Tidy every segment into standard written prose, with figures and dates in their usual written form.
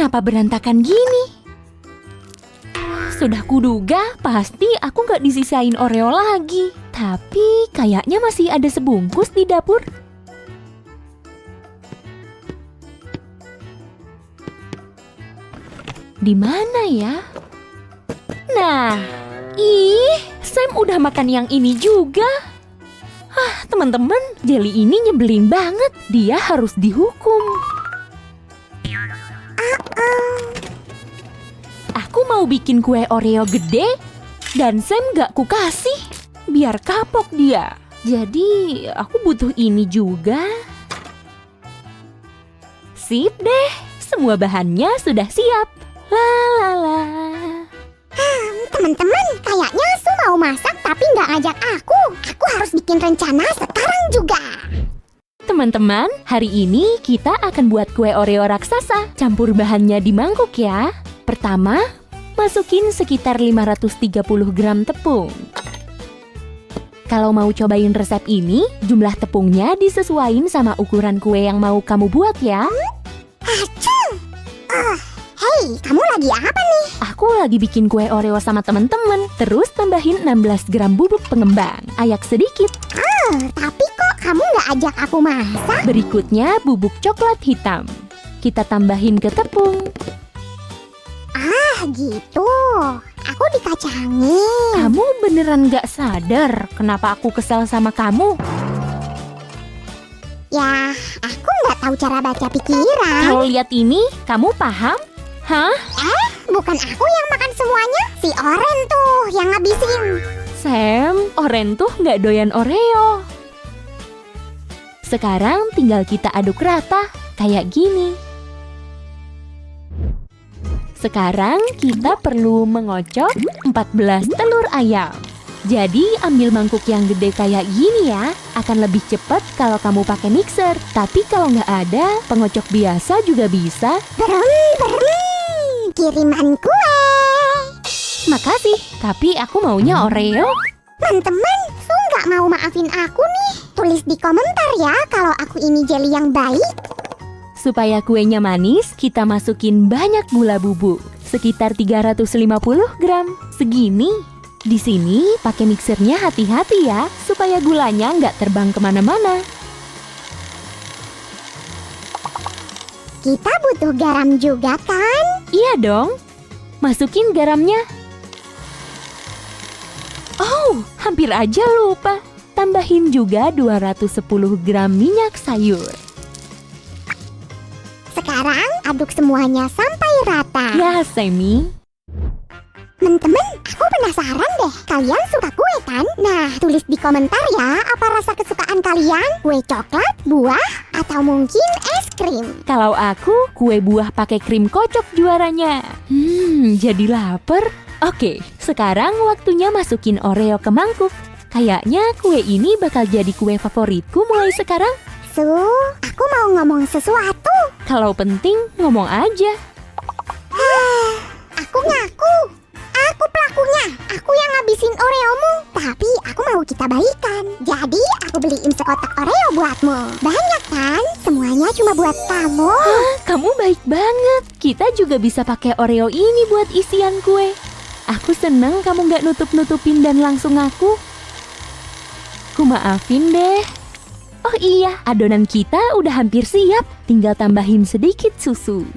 kenapa berantakan gini? Sudah kuduga, pasti aku nggak disisain Oreo lagi. Tapi kayaknya masih ada sebungkus di dapur. Di mana ya? Nah, Sam udah makan yang ini juga. Teman-teman, jelly ini nyebelin banget. Dia harus dihukum. Aku mau bikin kue Oreo gede, dan Sam gak kukasih. Biar kapok dia. Jadi, aku butuh ini juga. Sip deh, semua bahannya sudah siap. Lalala. Teman-teman, kayaknya Su mau masak tapi nggak ajak aku. Aku harus bikin rencana sekarang juga. Teman-teman, hari ini kita akan buat kue Oreo raksasa. Campur bahannya di mangkuk ya. Pertama, masukin sekitar 530 gram tepung. Kalau mau cobain resep ini, jumlah tepungnya disesuaiin sama ukuran kue yang mau kamu buat ya. Hei, kamu lagi apa nih? Aku lagi bikin kue Oreo sama temen-temen. Terus tambahin 16 gram bubuk pengembang. Ayak sedikit. Tapi kok kamu nggak ajak aku masak? Berikutnya bubuk coklat hitam. Kita tambahin ke tepung. Gitu. Aku dikacangin. Kamu beneran gak sadar kenapa aku kesal sama kamu? Ya, aku nggak tahu cara baca pikiran. Kalau lihat ini, kamu paham? Hah? Bukan aku yang makan semuanya. Si Oren tuh yang ngabisin. Sam, Oren tuh gak doyan Oreo. Sekarang tinggal kita aduk rata, kayak gini. Sekarang kita perlu mengocok 14 telur ayam. Jadi ambil mangkuk yang gede kayak gini ya. Akan lebih cepat kalau kamu pakai mixer. Tapi kalau nggak ada, pengocok biasa juga bisa. Kiriman kue. Makasih, tapi aku maunya Oreo. Teman-teman, Su nggak mau maafin aku nih. Tulis di komentar ya kalau aku ini jelly yang baik. Supaya kuenya manis, kita masukin banyak gula bubuk. Sekitar 350 gram. Segini. Di sini pakai mixernya hati-hati ya, supaya gulanya nggak terbang kemana-mana. Kita butuh garam juga kan? Iya dong. Masukin garamnya. Oh, hampir aja lupa. Tambahin juga 210 gram minyak sayur. Sekarang aduk semuanya sampai rata. Ya, Sammy. Teman-teman, aku penasaran deh. Kalian suka kue kan? Nah, tulis di komentar ya apa rasa kesukaan kalian. Kue coklat, buah, atau mungkin es krim. Kalau aku, kue buah pakai krim kocok juaranya. Jadi lapar. Oke, sekarang waktunya masukin Oreo ke mangkuk. Kayaknya kue ini bakal jadi kue favoritku mulai sekarang. Su, aku mau ngomong sesuatu. Kalau penting, ngomong aja. Aku ngaku. Aku pelakunya. Aku yang ngabisin Oreomu. Tapi aku mau kita baikan. Jadi aku beliin sekotak Oreo buatmu. Banyak kan? Semuanya cuma buat kamu. Kamu baik banget. Kita juga bisa pakai Oreo ini buat isian kue. Aku seneng kamu gak nutup-nutupin dan langsung ngaku. Ku maafin deh. Oh iya, adonan kita udah hampir siap. Tinggal tambahin sedikit susu.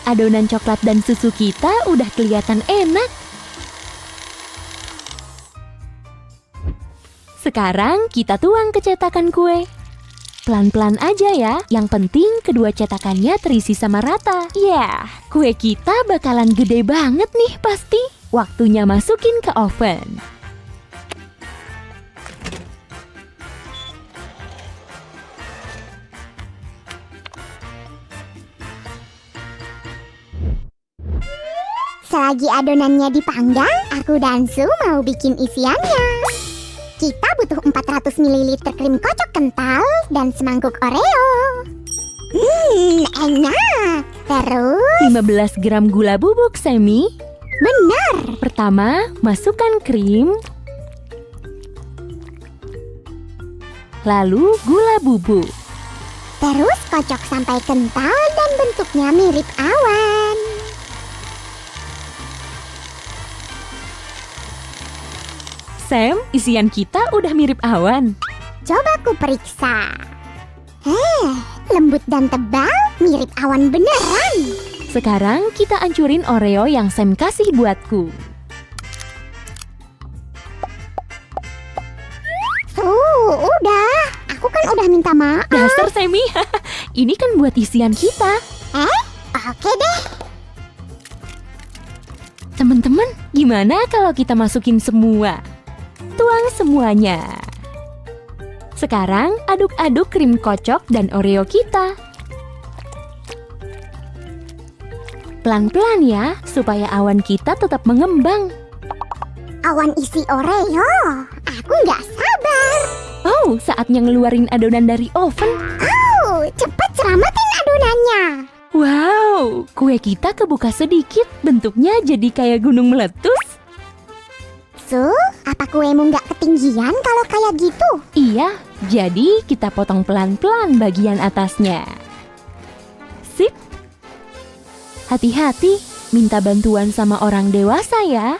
Adonan coklat dan susu kita udah kelihatan enak. Sekarang kita tuang ke cetakan kue. Pelan-pelan aja ya. Yang penting kedua cetakannya terisi sama rata. Kue kita bakalan gede banget nih pasti. Waktunya masukin ke oven. Selagi adonannya dipanggang, aku dan Su mau bikin isiannya. Kita butuh 400 ml krim kocok kental dan semangkuk Oreo. Enak. Terus 15 gram gula bubuk semi. benar. Pertama, masukkan krim. Lalu gula bubuk. Terus kocok sampai kental dan bentuknya mirip awan. Sam, isian kita udah mirip awan. Coba ku periksa. Lembut dan tebal, mirip awan beneran. Sekarang kita ancurin Oreo yang Sam kasih buatku. Udah. Aku kan udah minta maaf. Dasar Sammy, ini kan buat isian kita. Oke deh. Teman-teman, gimana kalau kita masukin semua? Tuang semuanya. Sekarang aduk-aduk krim kocok dan Oreo kita. Pelan-pelan ya, supaya awan kita tetap mengembang. Awan isi Oreo. Aku nggak sabar. Oh, saatnya ngeluarin adonan dari oven. Cepat ceramatin adonannya. Wow, kue kita kebuka sedikit, bentuknya jadi kayak gunung meletus. Apa kuemu nggak ketinggian kalau kayak gitu? Iya, jadi kita potong pelan-pelan bagian atasnya. Sip. Hati-hati, minta bantuan sama orang dewasa ya.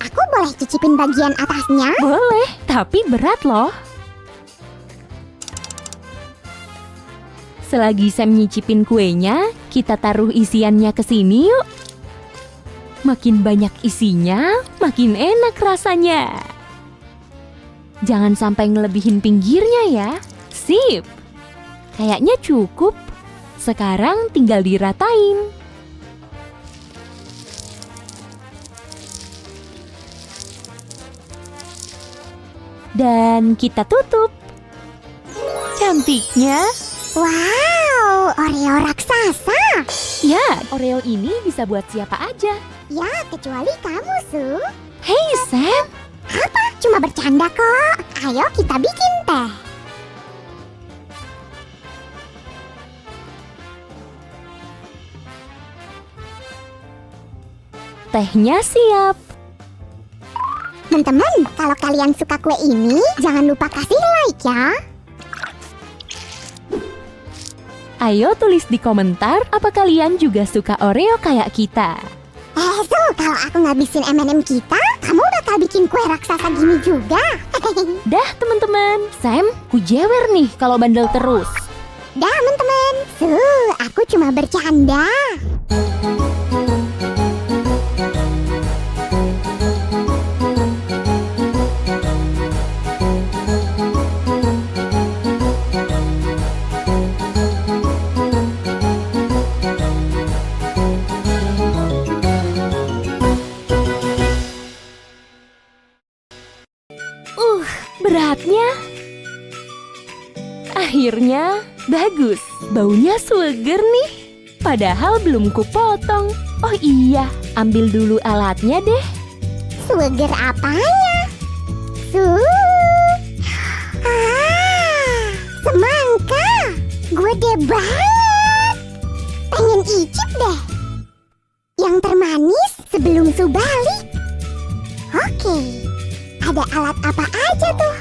Aku boleh cicipin bagian atasnya? Boleh, tapi berat loh. Selagi Sam nyicipin kuenya, kita taruh isiannya ke sini yuk. Makin banyak isinya, makin enak rasanya. Jangan sampai ngelebihin pinggirnya ya. Sip. Kayaknya cukup. Sekarang tinggal diratain. Dan kita tutup. Cantiknya. Wow, Oreo raksasa. Ya, Oreo ini bisa buat siapa aja. Ya, kecuali kamu, Su. Hey Sam, Apa? Cuma bercanda kok. Ayo kita bikin teh. tehnya siap. Teman-teman, kalau kalian suka kue ini, jangan lupa kasih like ya. Ayo tulis di komentar apa kalian juga suka Oreo kayak kita. Su, kalau aku ngabisin M&M kita, kamu bakal bikin kue raksasa gini juga. Dah teman-teman, Sam, ku jewer nih kalau bandel terus. Dah, teman-teman. Su, aku cuma bercanda. Beratnya. Akhirnya, bagus. Baunya seger nih. Padahal belum kupotong. Oh iya, ambil dulu alatnya deh. Seger apanya? Semangka. Gede banget. Pengen icip deh. Yang termanis sebelum Su balik. Oke. Ada alat apa aja tuh?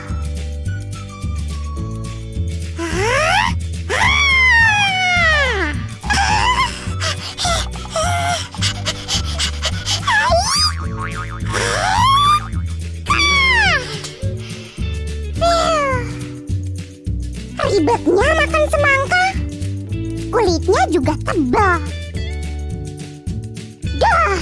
Ribetnya makan semangka. Kulitnya juga tebal. Dah.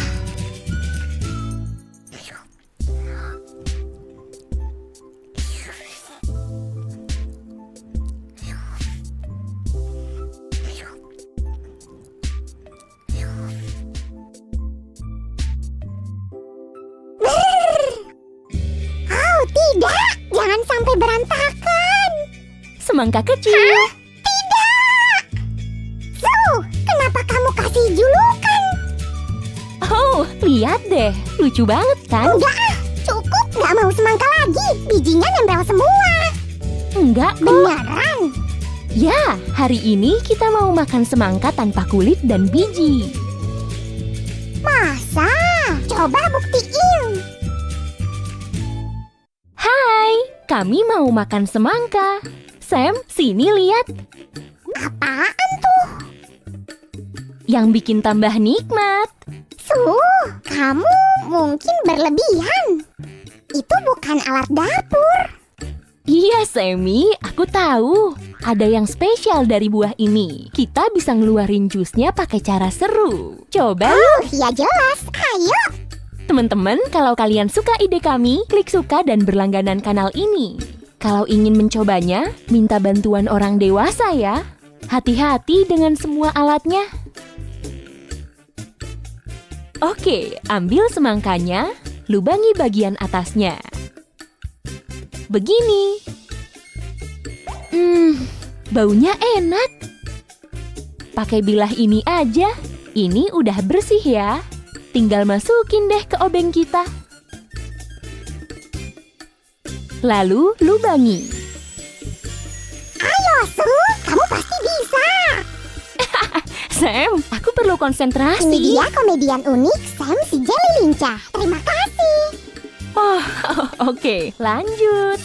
Tidak, jangan sampai berantakan. Semangka kecil. Tidak. Su, kenapa kamu kasih julukan? Oh, lihat deh. Lucu banget kan? Enggak, cukup. Nggak mau semangka lagi. Bijinya nempel semua. Enggak kok. Beneran. Ya, hari ini kita mau makan semangka tanpa kulit dan biji. Masa? Coba buktiin. kami mau makan semangka. Sam, sini lihat. Apaan tuh? Yang bikin tambah nikmat. Kamu mungkin berlebihan. Itu bukan alat dapur. Iya, Sammy, aku tahu. Ada yang spesial dari buah ini. Kita bisa ngeluarin jusnya pakai cara seru. Coba yuk. Ya jelas, ayo. Teman-teman, kalau kalian suka ide kami, klik suka dan berlangganan kanal ini. Kalau ingin mencobanya, minta bantuan orang dewasa ya. Hati-hati dengan semua alatnya. Oke, ambil semangkanya, lubangi bagian atasnya. Begini. Baunya enak. Pakai bilah ini aja. Ini udah bersih ya. Tinggal masukin deh ke obeng kita. Lalu lubangi. Ayo, kamu pasti bisa. Sam, aku perlu konsentrasi. Ini dia komedian unik Sam si Jelly Lincah. Terima kasih. Oh, oke, lanjut.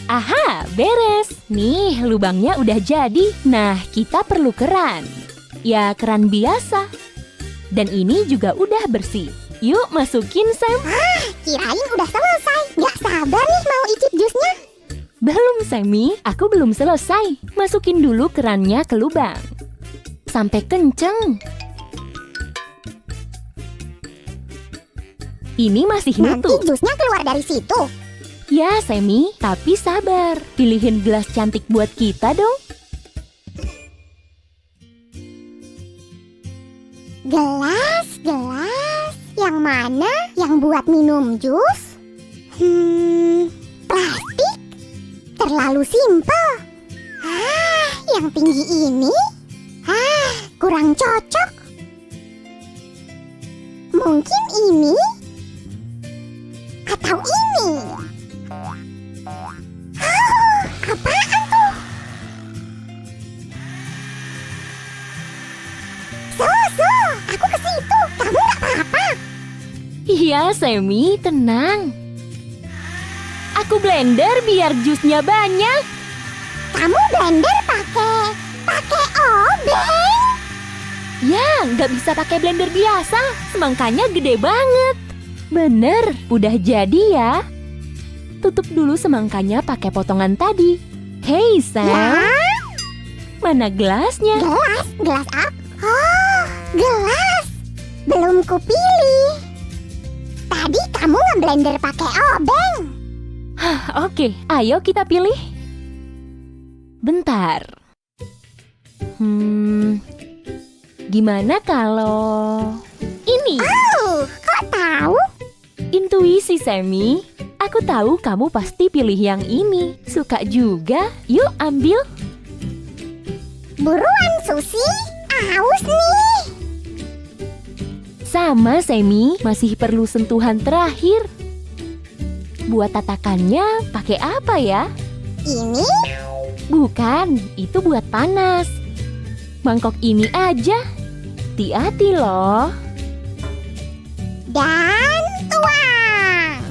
Aha, beres. Nih, lubangnya udah jadi. Nah, kita perlu keran. Ya, keran biasa. Dan ini juga udah bersih. Yuk, masukin, Sam. Kirain udah selesai. Gak sabar nih mau icip jusnya. Belum, Sammy. Aku belum selesai. Masukin dulu kerannya ke lubang. Sampai kenceng. Ini masih Nanti nutup. jusnya keluar dari situ. Ya, Sammy, tapi sabar. Pilihin gelas cantik buat kita dong. Gelas. Yang mana? Yang buat minum jus? Plastik? Terlalu simpel. Yang tinggi ini? Kurang cocok. Mungkin ini? Atau ini? Apaan tuh? Aku ke situ. Kamu gak apa-apa. Iya, Sammy, tenang. Aku blender biar jusnya banyak. Kamu blender pakai obeng? Ya, nggak bisa pakai blender biasa. Semangkanya gede banget. Bener, udah jadi ya. Tutup dulu semangkanya pakai potongan tadi. Hey, Sam. Ya? Mana gelasnya? Gelas apa? Oh, gelas. Belum kupilih. Tadi kamu ngeblender pakai obeng. Oke, ayo kita pilih. Bentar. Gimana kalau ini? Kok tahu? Intuisi, Sammy. Aku tahu kamu pasti pilih yang ini. Suka juga. Yuk, ambil. Buruan, Susi. Aus nih. Sama, Sammy. Masih perlu sentuhan terakhir. Buat tatakannya pakai apa ya? Ini? Bukan, itu buat panas. Mangkok ini aja. Hati-hati loh. Dan tuang.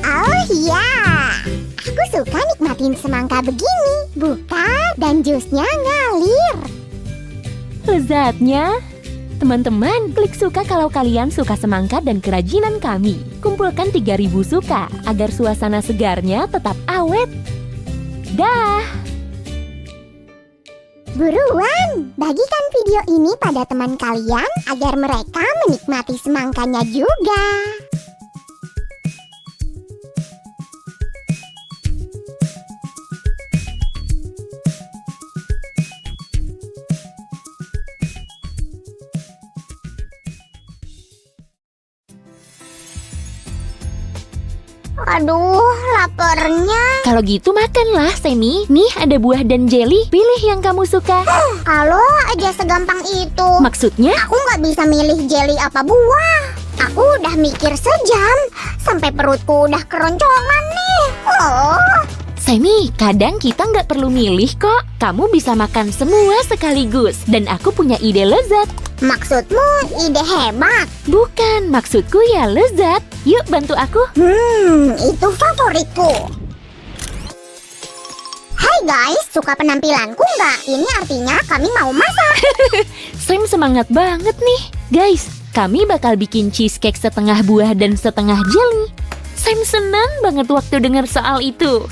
Oh iya, aku suka nikmatin semangka begini. Buka dan jusnya ngalir. Lezatnya. Teman-teman, klik suka kalau kalian suka semangka dan kerajinan kami. Kumpulkan 3.000 suka agar suasana segarnya tetap awet. Dah. Buruan, bagikan video ini pada teman kalian agar mereka menikmati semangkanya juga. Aduh, laparnya. Kalau gitu makanlah, Semi. Nih ada buah dan jelly. Pilih yang kamu suka. Kalau aja segampang itu. Maksudnya? Aku nggak bisa milih jelly apa buah. Aku udah mikir sejam, sampai perutku udah keroncongan nih. Oh. Semi, kadang kita nggak perlu milih kok. Kamu bisa makan semua sekaligus. Dan aku punya ide lezat. Maksudmu ide hebat? Bukan, maksudku ya lezat. Yuk bantu aku. Itu favoritku. Hai guys, suka penampilanku nggak? Ini artinya kami mau masak. Sam semangat banget nih. Guys, kami bakal bikin cheesecake setengah buah dan setengah jelly. Sam senang banget waktu dengar soal itu.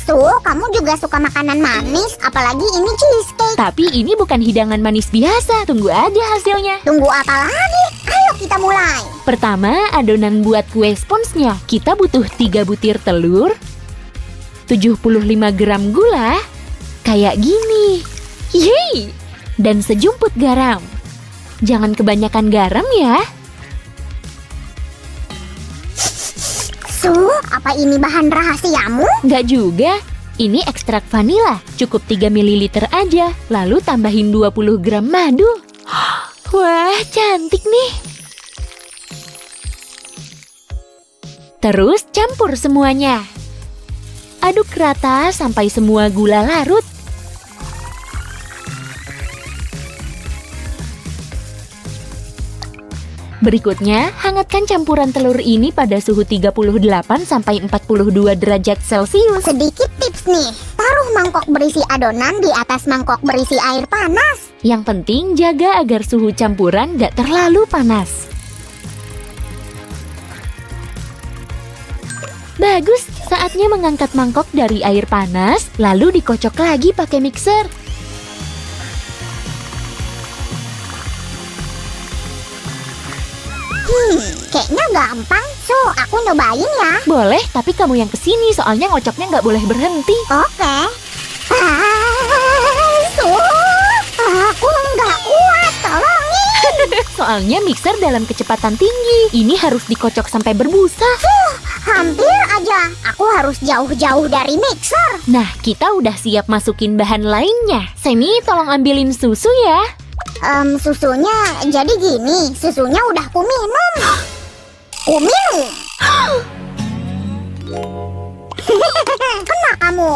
Su, kamu juga suka makanan manis, apalagi ini cheesecake. Tapi ini bukan hidangan manis biasa. Tunggu aja hasilnya. Tunggu apa lagi? Ayo kita mulai. Pertama, adonan buat kue sponsnya. Kita butuh 3 butir telur, 75 gram gula, kayak gini. Yeay! Dan sejumput garam. Jangan kebanyakan garam ya. Su, apa ini bahan rahasiamu? Nggak juga. Ini ekstrak vanila. Cukup 3 ml aja. Lalu tambahin 20 gram madu. Wah, cantik nih. Terus campur semuanya. Aduk rata sampai semua gula larut. Berikutnya, hangatkan campuran telur ini pada suhu 38 sampai 42 derajat Celcius. Sedikit tips nih, taruh mangkok berisi adonan di atas mangkok berisi air panas. Yang penting jaga agar suhu campuran gak terlalu panas. Bagus, saatnya mengangkat mangkok dari air panas, lalu dikocok lagi pakai mixer. Kayaknya gampang. So, aku nyobain ya. Boleh, tapi kamu yang kesini soalnya ngocoknya nggak boleh berhenti. Oke. So, aku nggak kuat. Tolongin. Soalnya mixer dalam kecepatan tinggi. Ini harus dikocok sampai berbusa. Hampir aja. Aku harus jauh-jauh dari mixer. Nah, kita udah siap masukin bahan lainnya. Semi, tolong ambilin susu ya. Susunya jadi gini. Susunya udah kuminum. Kuminum. Kena kamu.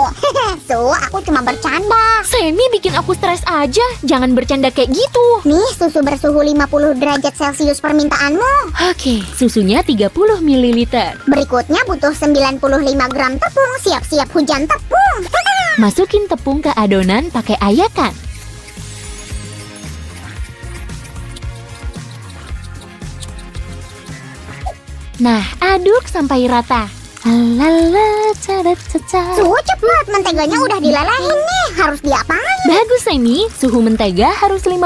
So, aku cuma bercanda. Semi bikin aku stres aja. Jangan bercanda kayak gitu. Nih, susu bersuhu 50 derajat Celcius permintaanmu. Oke, susunya 30 ml. Berikutnya butuh 95 gram tepung. Siap-siap hujan tepung. Masukin tepung ke adonan pakai ayakan. Nah, aduk sampai rata. Alala, caca-caca. Su, cepat. Menteganya udah dilelehin nih. Harus diapain? Bagus, Semi. Suhu mentega harus 55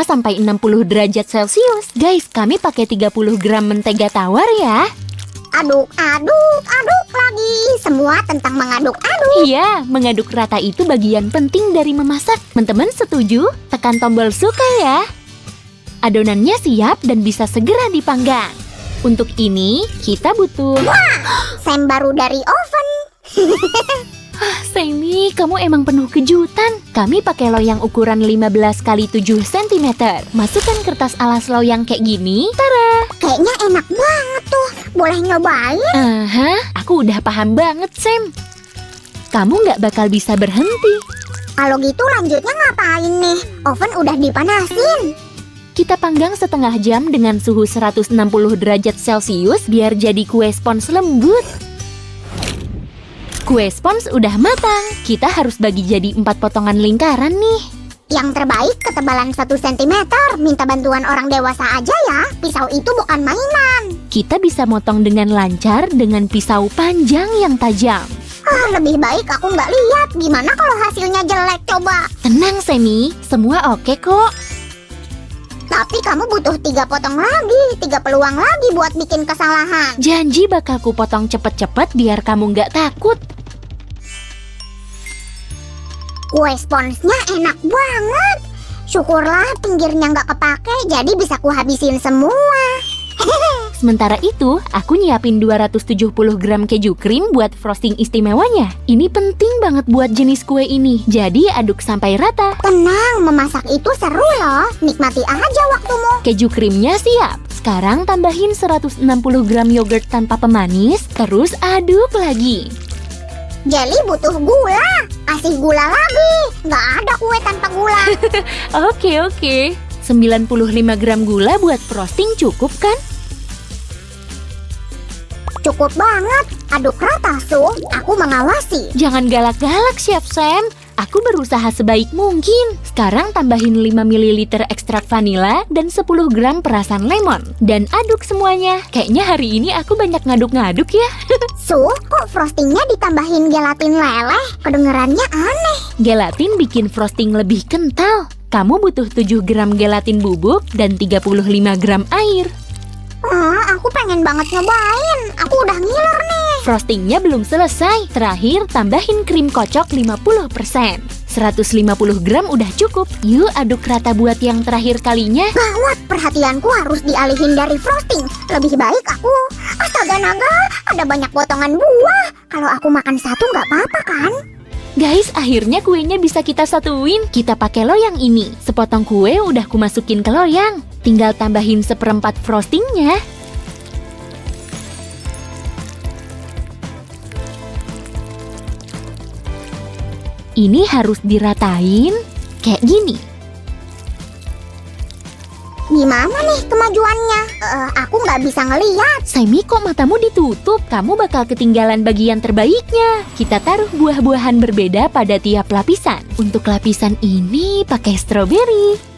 sampai 60 derajat Celcius. Guys, kami pakai 30 gram mentega tawar ya. Aduk, aduk, aduk lagi. Semua tentang mengaduk-aduk. Iya, mengaduk rata itu bagian penting dari memasak. Teman-teman setuju? Tekan tombol suka ya. Adonannya siap dan bisa segera dipanggang. Untuk ini, kita butuh... Sam baru dari oven. Semi, kamu emang penuh kejutan. Kami pakai loyang ukuran 15 x 7 cm. Masukkan kertas alas loyang kayak gini. Tara! Kayaknya enak banget tuh. Boleh nyobain? Aha, aku udah paham banget, Sam. Kamu nggak bakal bisa berhenti. Kalau gitu lanjutnya ngapain nih? Oven udah dipanasin. Kita panggang setengah jam dengan suhu 160 derajat Celcius biar jadi kue spons lembut. Kue spons udah matang. Kita harus bagi jadi 4 potongan lingkaran nih. Yang terbaik ketebalan 1 cm. Minta bantuan orang dewasa aja ya. Pisau itu bukan mainan. Kita bisa motong dengan lancar dengan pisau panjang yang tajam. Lebih baik aku nggak lihat. Gimana kalau hasilnya jelek coba? Tenang, Semi. Semua oke kok. Tapi kamu butuh 3 potong lagi, 3 peluang lagi buat bikin kesalahan. Janji bakal ku potong cepet-cepet biar kamu nggak takut. Kue sponsnya enak banget. Syukurlah pinggirnya nggak kepake, jadi bisa ku habisin semua. Sementara itu, aku nyiapin 270 gram keju krim buat frosting istimewanya. Ini penting banget buat jenis kue ini. Jadi aduk sampai rata. Tenang, memasak itu seru loh. Nikmati aja waktumu. Keju krimnya siap. Sekarang tambahin 160 gram yogurt tanpa pemanis, terus aduk lagi. Jelly butuh gula. Kasih gula lagi. Nggak ada kue tanpa gula. Oke. 95 gram gula buat frosting cukup kan? Cukup banget. Aduk rata, Su. Aku mengawasi. Jangan galak-galak, Chef Sam. Aku berusaha sebaik mungkin. Sekarang tambahin 5 ml ekstrak vanila dan 10 gram perasan lemon. Dan aduk semuanya. Kayaknya hari ini aku banyak ngaduk-ngaduk ya. Su, kok frostingnya ditambahin gelatin leleh? Kedengerannya aneh. Gelatin bikin frosting lebih kental. Kamu butuh 7 gram gelatin bubuk dan 35 gram air. Aku pengen banget nyobain. Aku udah ngiler nih. Frostingnya belum selesai. Terakhir, tambahin krim kocok 50%. 150 gram udah cukup. Yuk aduk rata buat yang terakhir kalinya. Gawat, perhatianku harus dialihin dari frosting. Lebih baik aku. Astaga naga, ada banyak potongan buah. Kalau aku makan satu nggak apa-apa kan? Guys, akhirnya kuenya bisa kita satuin. Kita pakai loyang ini. Sepotong kue udah kumasukin ke loyang. Tinggal tambahin 1/4 frostingnya. Ini harus diratain kayak gini. Gimana nih kemajuannya? Aku nggak bisa ngeliat. Sammy, kok matamu ditutup? Kamu bakal ketinggalan bagian terbaiknya. Kita taruh buah-buahan berbeda pada tiap lapisan. Untuk lapisan ini pakai stroberi.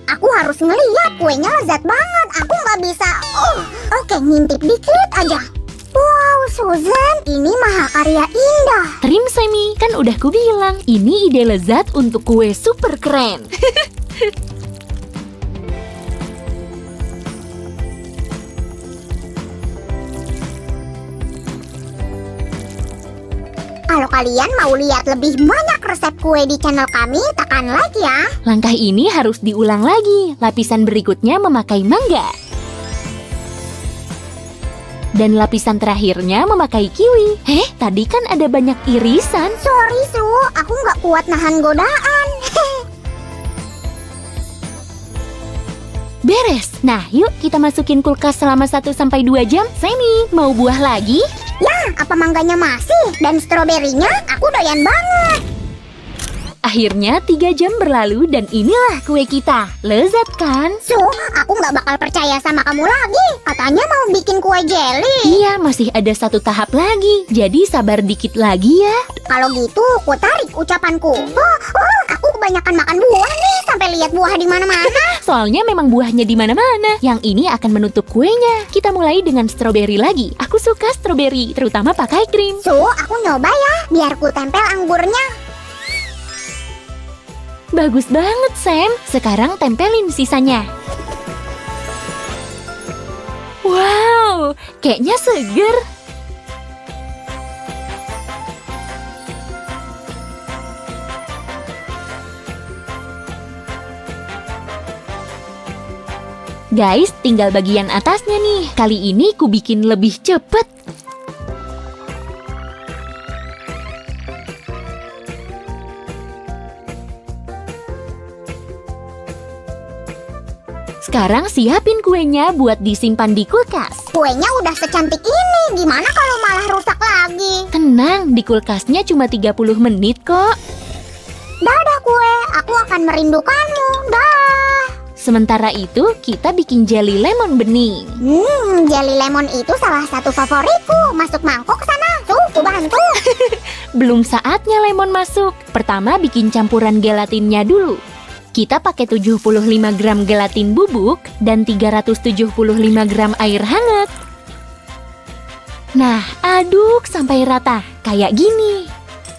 Aku harus ngeliat, kuenya lezat banget. Aku nggak bisa. Oke, ngintip dikit aja. Wow, Susan, ini mahakarya indah. Trim, Sammy, kan udah kubilang. Ini ide lezat untuk kue super keren. Kalau kalian mau lihat lebih banyak resep kue di channel kami, tekan like ya. Langkah ini harus diulang lagi. Lapisan berikutnya memakai mangga. Dan lapisan terakhirnya memakai kiwi. Tadi kan ada banyak irisan. Sorry, Su. Aku nggak kuat nahan godaan. Beres. Nah, yuk kita masukin kulkas selama 1-2 jam. Sammy, mau buah lagi? Ya, apa mangganya masih? Dan stroberinya aku doyan banget. Akhirnya 3 jam berlalu dan inilah kue kita. Lezat kan? Su, aku nggak bakal percaya sama kamu lagi. Katanya mau bikin kue jelly. Iya, masih ada 1 tahap lagi. Jadi sabar dikit lagi ya. Kalau gitu, aku tarik ucapanku. Aku kebanyakan makan buah nih, sampai lihat buah di mana-mana. Soalnya memang buahnya di mana-mana. Yang ini akan menutup kuenya. Kita mulai dengan stroberi lagi. Aku suka stroberi, terutama pakai krim. Su, aku nyoba ya, biar ku tempel anggurnya. Bagus banget, Sam. Sekarang tempelin sisanya. Wow, kayaknya seger. Guys, tinggal bagian atasnya nih. Kali ini ku bikin lebih cepet. Sekarang siapin kuenya buat disimpan di kulkas. Kuenya udah secantik ini, gimana kalau malah rusak lagi? Tenang, di kulkasnya cuma 30 menit kok. Dadah kue, aku akan merindukanmu. Dah. Sementara itu, kita bikin jelly lemon bening. Jelly lemon itu salah satu favoritku. Masuk mangkok sana, ku bantu. Belum saatnya lemon masuk. Pertama bikin campuran gelatinnya dulu. Kita pakai 75 gram gelatin bubuk dan 375 gram air hangat. Nah, aduk sampai rata, kayak gini.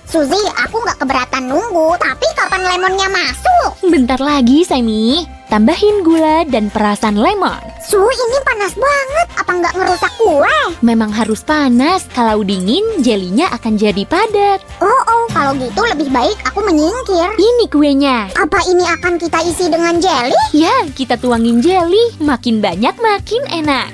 Suzy, aku nggak keberatan nunggu, tapi kapan lemonnya masuk? Bentar lagi, Sammy. Tambahin gula dan perasan lemon. Su, ini panas banget. Apa nggak ngerusak kue? Memang harus panas. Kalau dingin, jelinya akan jadi padat. Kalau gitu lebih baik aku menyingkir. Ini kuenya. Apa ini akan kita isi dengan jelly? Ya, kita tuangin jelly. Makin banyak, makin enak.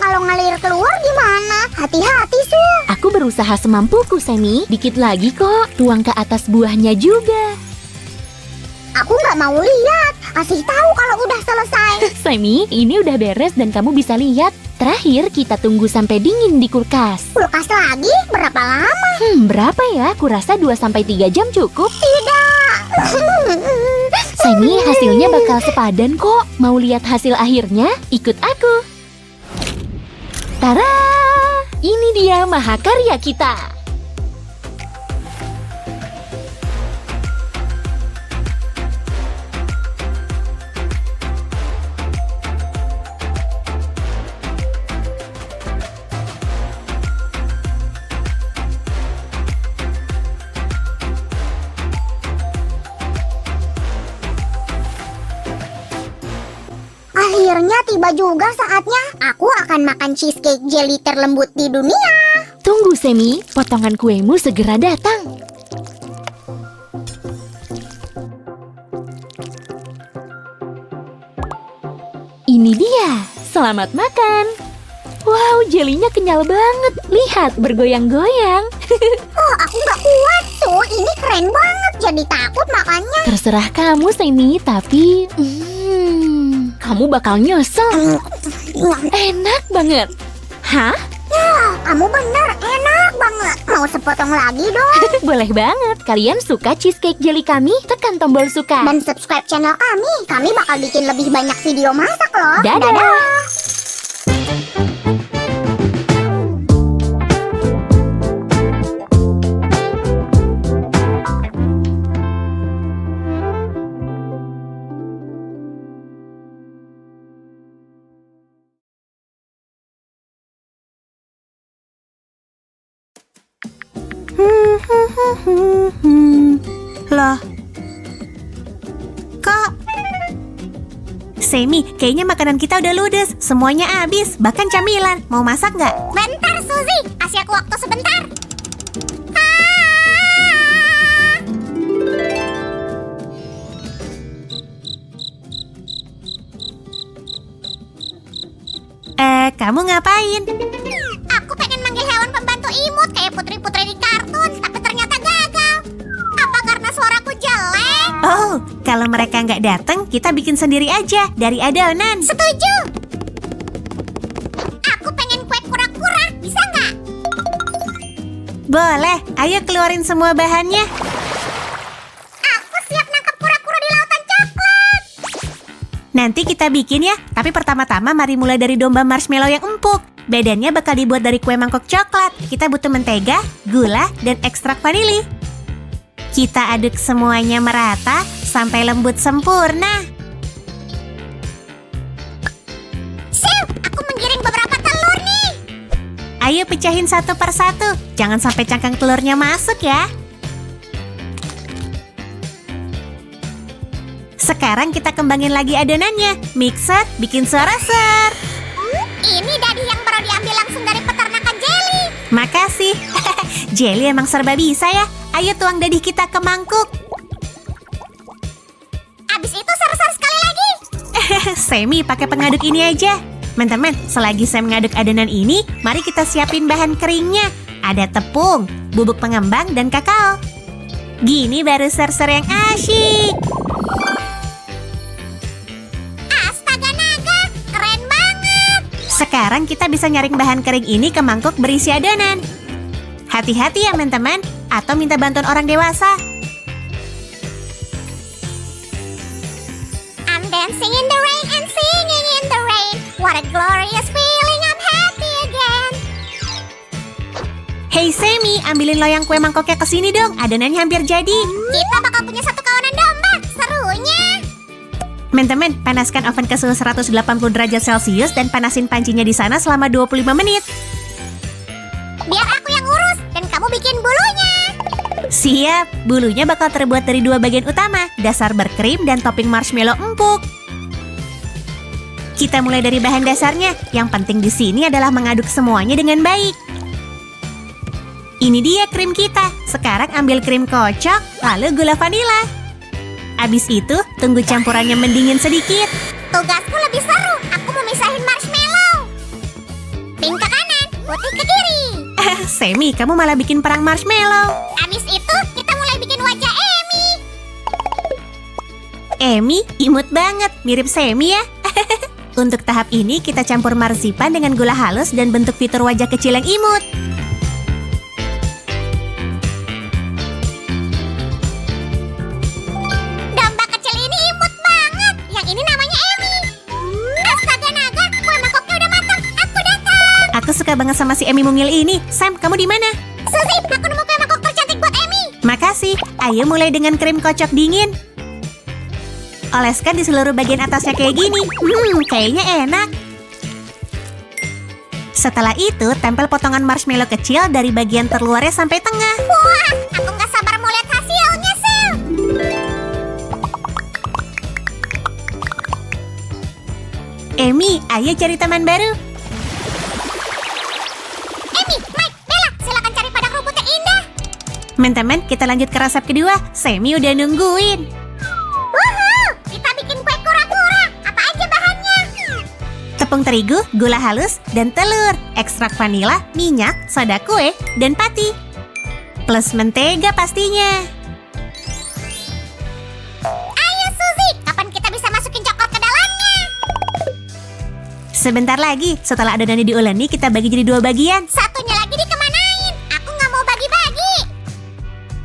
kalau ngalir keluar gimana? Hati-hati, Su. Aku berusaha semampuku, Semi. Dikit lagi kok. Tuang ke atas buahnya juga. Aku nggak mau lihat. Kasih tahu kalau udah selesai. Semi, ini udah beres dan kamu bisa lihat. Terakhir, kita tunggu sampai dingin di kulkas. Kulkas lagi? Berapa lama? Berapa ya? Kurasa 2-3 jam cukup. Tidak. Semi, hasilnya bakal sepadan kok. Mau lihat hasil akhirnya? Ikut aku. Tara! Ini dia mahakarya kita. Akhirnya tiba juga saatnya. Aku akan makan cheesecake jelly terlembut di dunia. Tunggu, Semi. Potongan kuemu segera datang. Ini dia. Selamat makan. Wow, jelinya kenyal banget. Lihat, bergoyang-goyang. Oh, aku nggak kuat. Tuh, ini keren banget. Jadi takut makannya. Terserah kamu, Semi, tapi... kamu bakal nyesel. Enak banget. Hah? Ya, kamu bener. Enak banget. Mau sepotong lagi dong. Boleh banget. Kalian suka cheesecake jelly kami? Tekan tombol suka. Dan subscribe channel kami. Kami bakal bikin lebih banyak video masak loh. Dadah. Loh, kok? Semi, kayaknya makanan kita udah ludes. Semuanya habis, bahkan camilan. Mau masak nggak? Bentar, Suzy. Kasih aku waktu sebentar. Kamu ngapain? Aku pengen manggil hewan pembantu imut kayak putri-putri di kartun, tapi ternyata gagal. Apa karena suaraku jelek? Oh, kalau mereka nggak datang, kita bikin sendiri aja dari adonan. Setuju. Aku pengen kue kura-kura, bisa nggak? Boleh, ayo keluarin semua bahannya. Aku siap nangkap kura-kura di lautan coklat. Nanti kita bikin ya, tapi pertama-tama mari mulai dari domba marshmallow yang empuk. Badannya bakal dibuat dari kue mangkok coklat. Kita butuh mentega, gula, dan ekstrak vanili. Kita aduk semuanya merata sampai lembut sempurna. Sip, aku menggiring beberapa telur nih. Ayo pecahin satu per satu. Jangan sampai cangkang telurnya masuk ya. Sekarang kita kembangin lagi adonannya. Mixer, bikin suara ser. Ini dadi yang baru diambil langsung dari peternakan jelly. Makasih. Jelly emang serba bisa ya. Ayo tuang dadih kita ke mangkuk. Abis itu ser-ser sekali lagi. Semi pakai pengaduk ini aja. Teman-teman, selagi saya mengaduk adonan ini, mari kita siapin bahan keringnya. Ada tepung, bubuk pengembang, dan kakao. Gini baru ser-ser yang asyik. Astaga naga, keren banget. Sekarang kita bisa nyaring bahan kering ini ke mangkuk berisi adonan. Hati-hati ya teman-teman, atau minta bantuan orang dewasa. I'm dancing in the rain and singing in the rain. What a glorious feeling, I'm happy again. Hey Semi, ambilin loyang kue mangkoknya ke sini dong. Adonannya hampir jadi. Kita bakal punya satu kawanan domba, serunya. Teman-teman, panaskan oven ke suhu 180 derajat Celcius dan panasin pancinya di sana selama 25 menit. Biar aku yang urus dan kamu bikin bulunya. Siap, bulunya bakal terbuat dari dua bagian utama, dasar berkrim dan topping marshmallow empuk. Kita mulai dari bahan dasarnya. Yang penting di sini adalah mengaduk semuanya dengan baik. Ini dia krim kita. Sekarang ambil krim kocok, lalu gula vanila. Abis itu, tunggu campurannya mendingin sedikit. Tugasku lebih seru. Aku mau misahin marshmallow. pink ke kanan, putih ke kiri. Semi, kamu malah bikin perang marshmallow. Abis itu kita mulai bikin wajah Emi. Emi, imut banget, mirip Semi ya. Untuk tahap ini kita campur marsipan dengan gula halus dan bentuk fitur wajah kecil yang imut. Domba kecil ini imut banget. Yang ini namanya Emi. Astaga naga, kue mangkoknya udah matang. Aku datang. Aku suka banget sama si Emi mungil ini. Sam, kamu di mana? Suzy, aku nemu kue mangkok tercantik buat Emi. Makasih. Ayo mulai dengan krim kocok dingin. Oleskan di seluruh bagian atasnya kayak gini. Kayaknya enak. Setelah itu, tempel potongan marshmallow kecil dari bagian terluarnya sampai tengah. Wah, aku nggak sabar mau lihat hasilnya, Sil. Emi, ayo cari teman baru. Emi, Mike, Bella, silakan cari padang rumput yang indah. Teman-teman, kita lanjut ke resep kedua. Semi udah nungguin. Wuhu, kita bikin kue kura-kura. Apa aja bahannya? Tepung terigu, gula halus, dan telur. Ekstrak vanila, minyak, soda kue, dan pati. Plus mentega pastinya. Ayo, Suzy, kapan kita bisa masukin coklat ke dalamnya? Sebentar lagi, setelah adonannya diuleni, kita bagi jadi 2 bagian. Satunya lagi dikemanain? Aku nggak mau bagi-bagi.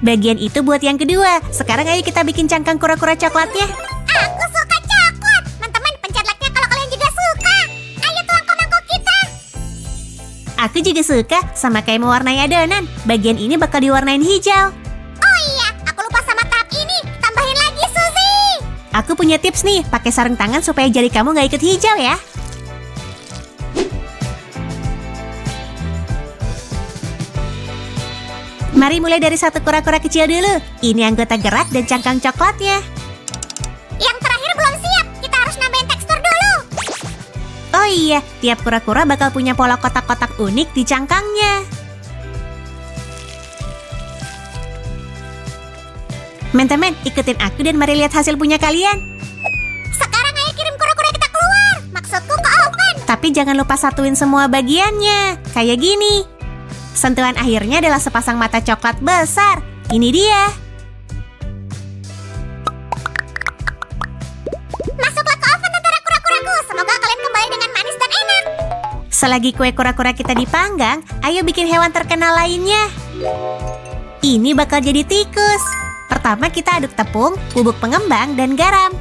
Bagian itu buat yang kedua. Sekarang ayo kita bikin cangkang kura-kura coklatnya. Aku suka coklat. Teman-teman, pencet like-nya kalau kalian juga suka. Ayo tuang ke mangkok kita. Aku juga suka, sama kayak mewarnai adonan. Bagian ini bakal diwarnain hijau. Oh iya, aku lupa sama tahap ini. Tambahin lagi, Suzy. Aku punya tips nih, pakai sarung tangan supaya jari kamu nggak ikut hijau ya. Mari mulai dari satu kura-kura kecil dulu. Ini anggota gerak dan cangkang coklatnya. Yang terakhir belum siap. Kita harus nambahin tekstur dulu. Oh iya, tiap kura-kura bakal punya pola kotak-kotak unik di cangkangnya. Teman-teman, ikutin aku dan mari lihat hasil punya kalian. Sekarang ayo kirim kura-kura kita keluar. Maksudku ke oven. Tapi jangan lupa satuin semua bagiannya. Kayak gini. Sentuhan akhirnya adalah sepasang mata coklat besar. Ini dia. Masuklah ke oven antara kura-kuraku. Semoga kalian kembali dengan manis dan enak. Selagi kue kura-kura kita dipanggang, ayo bikin hewan terkenal lainnya. Ini bakal jadi tikus. Pertama kita aduk tepung, bubuk pengembang, dan garam.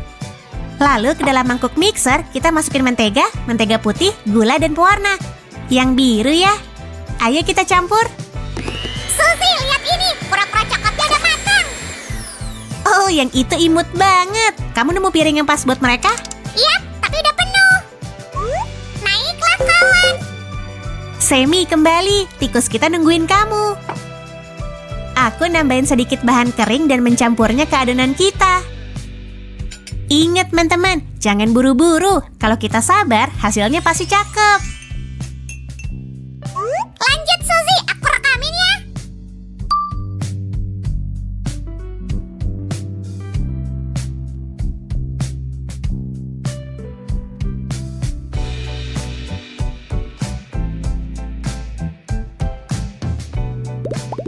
Lalu ke dalam mangkuk mixer, kita masukin mentega, mentega putih, gula, dan pewarna. Yang biru ya. Ayo kita campur. Suzy, lihat ini. Kura-kura coklatnya udah matang. Oh, yang itu imut banget. Kamu nemu piring yang pas buat mereka? Iya, tapi udah penuh. Naiklah, kawan. Semi, kembali. Tikus kita nungguin kamu. Aku nambahin sedikit bahan kering dan mencampurnya ke adonan kita. Ingat, teman-teman, jangan buru-buru. Kalau kita sabar, hasilnya pasti cakep. Lanjut, Suzy. Aku rekamin ya.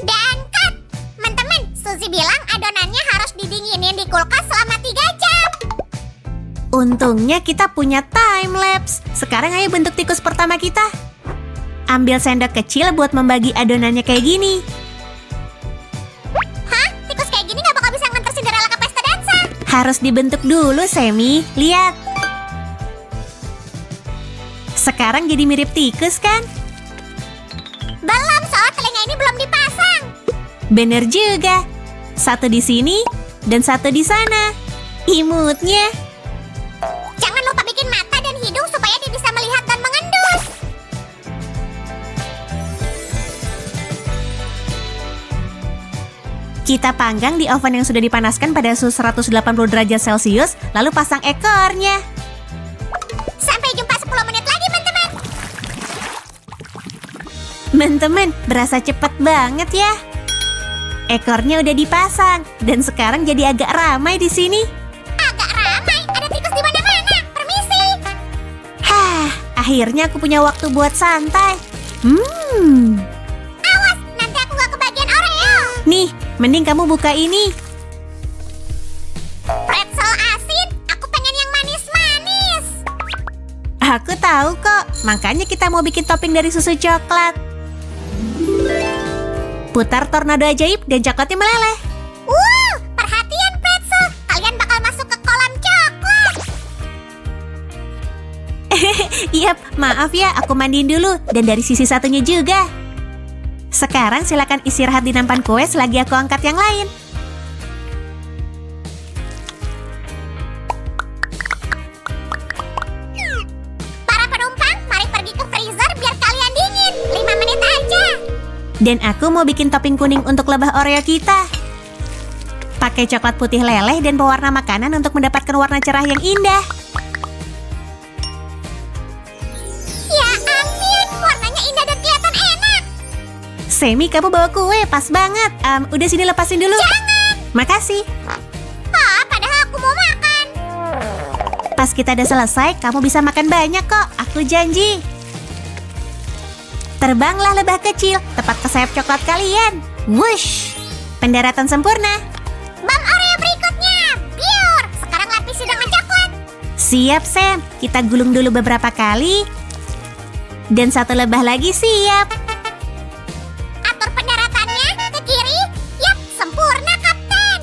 Dan cut. Teman-teman, Suzy bilang adonannya harus didinginin di kulkas selama 3 jam. Untungnya kita punya time lapse. Sekarang ayo bentuk tikus pertama kita. Ambil sendok kecil buat membagi adonannya kayak gini. Hah? Tikus kayak gini gak bakal bisa nganter Cinderella ke pesta dansa. Harus dibentuk dulu, Semi. Lihat. Sekarang jadi mirip tikus kan? Belum, soal telinga ini belum dipasang. Bener juga. Satu di sini dan satu di sana. Imutnya. Jangan lupa bikin mata dan hidung supaya dia bisa melihat dan mengendus. Kita panggang di oven yang sudah dipanaskan pada suhu 180 derajat Celcius, lalu pasang ekornya. Sampai jumpa 10 menit lagi, teman-teman. Teman-teman, berasa cepet banget ya. Ekornya udah dipasang dan sekarang jadi agak ramai di sini. Agak ramai, ada tikus di mana-mana. Permisi. Akhirnya aku punya waktu buat santai. Awas, nanti aku gak kebagian Oreo. Nih, mending kamu buka ini. Pretzel asin, aku pengen yang manis-manis. Aku tahu kok, makanya kita mau bikin topping dari susu coklat. Putar tornado ajaib dan coklatnya meleleh. Perhatian pretzel, kalian bakal masuk ke kolam coklat. Yap, maaf ya, aku mandiin dulu. Dan dari sisi satunya juga. Sekarang silakan istirahat di nampan kue selagi aku angkat yang lain. Para penumpang, mari pergi ke freezer biar kalian dingin. 5 menit aja. Dan aku mau bikin topping kuning untuk lebah Oreo kita. Pakai coklat putih leleh dan pewarna makanan untuk mendapatkan warna cerah yang indah. Ya ampun, warnanya indah dan kelihatan enak. Semi, kamu bawa kue, pas banget. Udah sini lepasin dulu. Jangan. Makasih. Padahal aku mau makan. Pas kita udah selesai, kamu bisa makan banyak kok. Aku janji. Terbanglah lebah kecil, tepat ke sayap coklat kalian. Wush! Pendaratan sempurna. Bang Oreo berikutnya, pure. Sekarang lapisi dengan coklat. Siap, Sam. Kita gulung dulu beberapa kali. Dan satu lebah lagi siap. Atur pendaratannya ke kiri. Yap, sempurna, Kapten.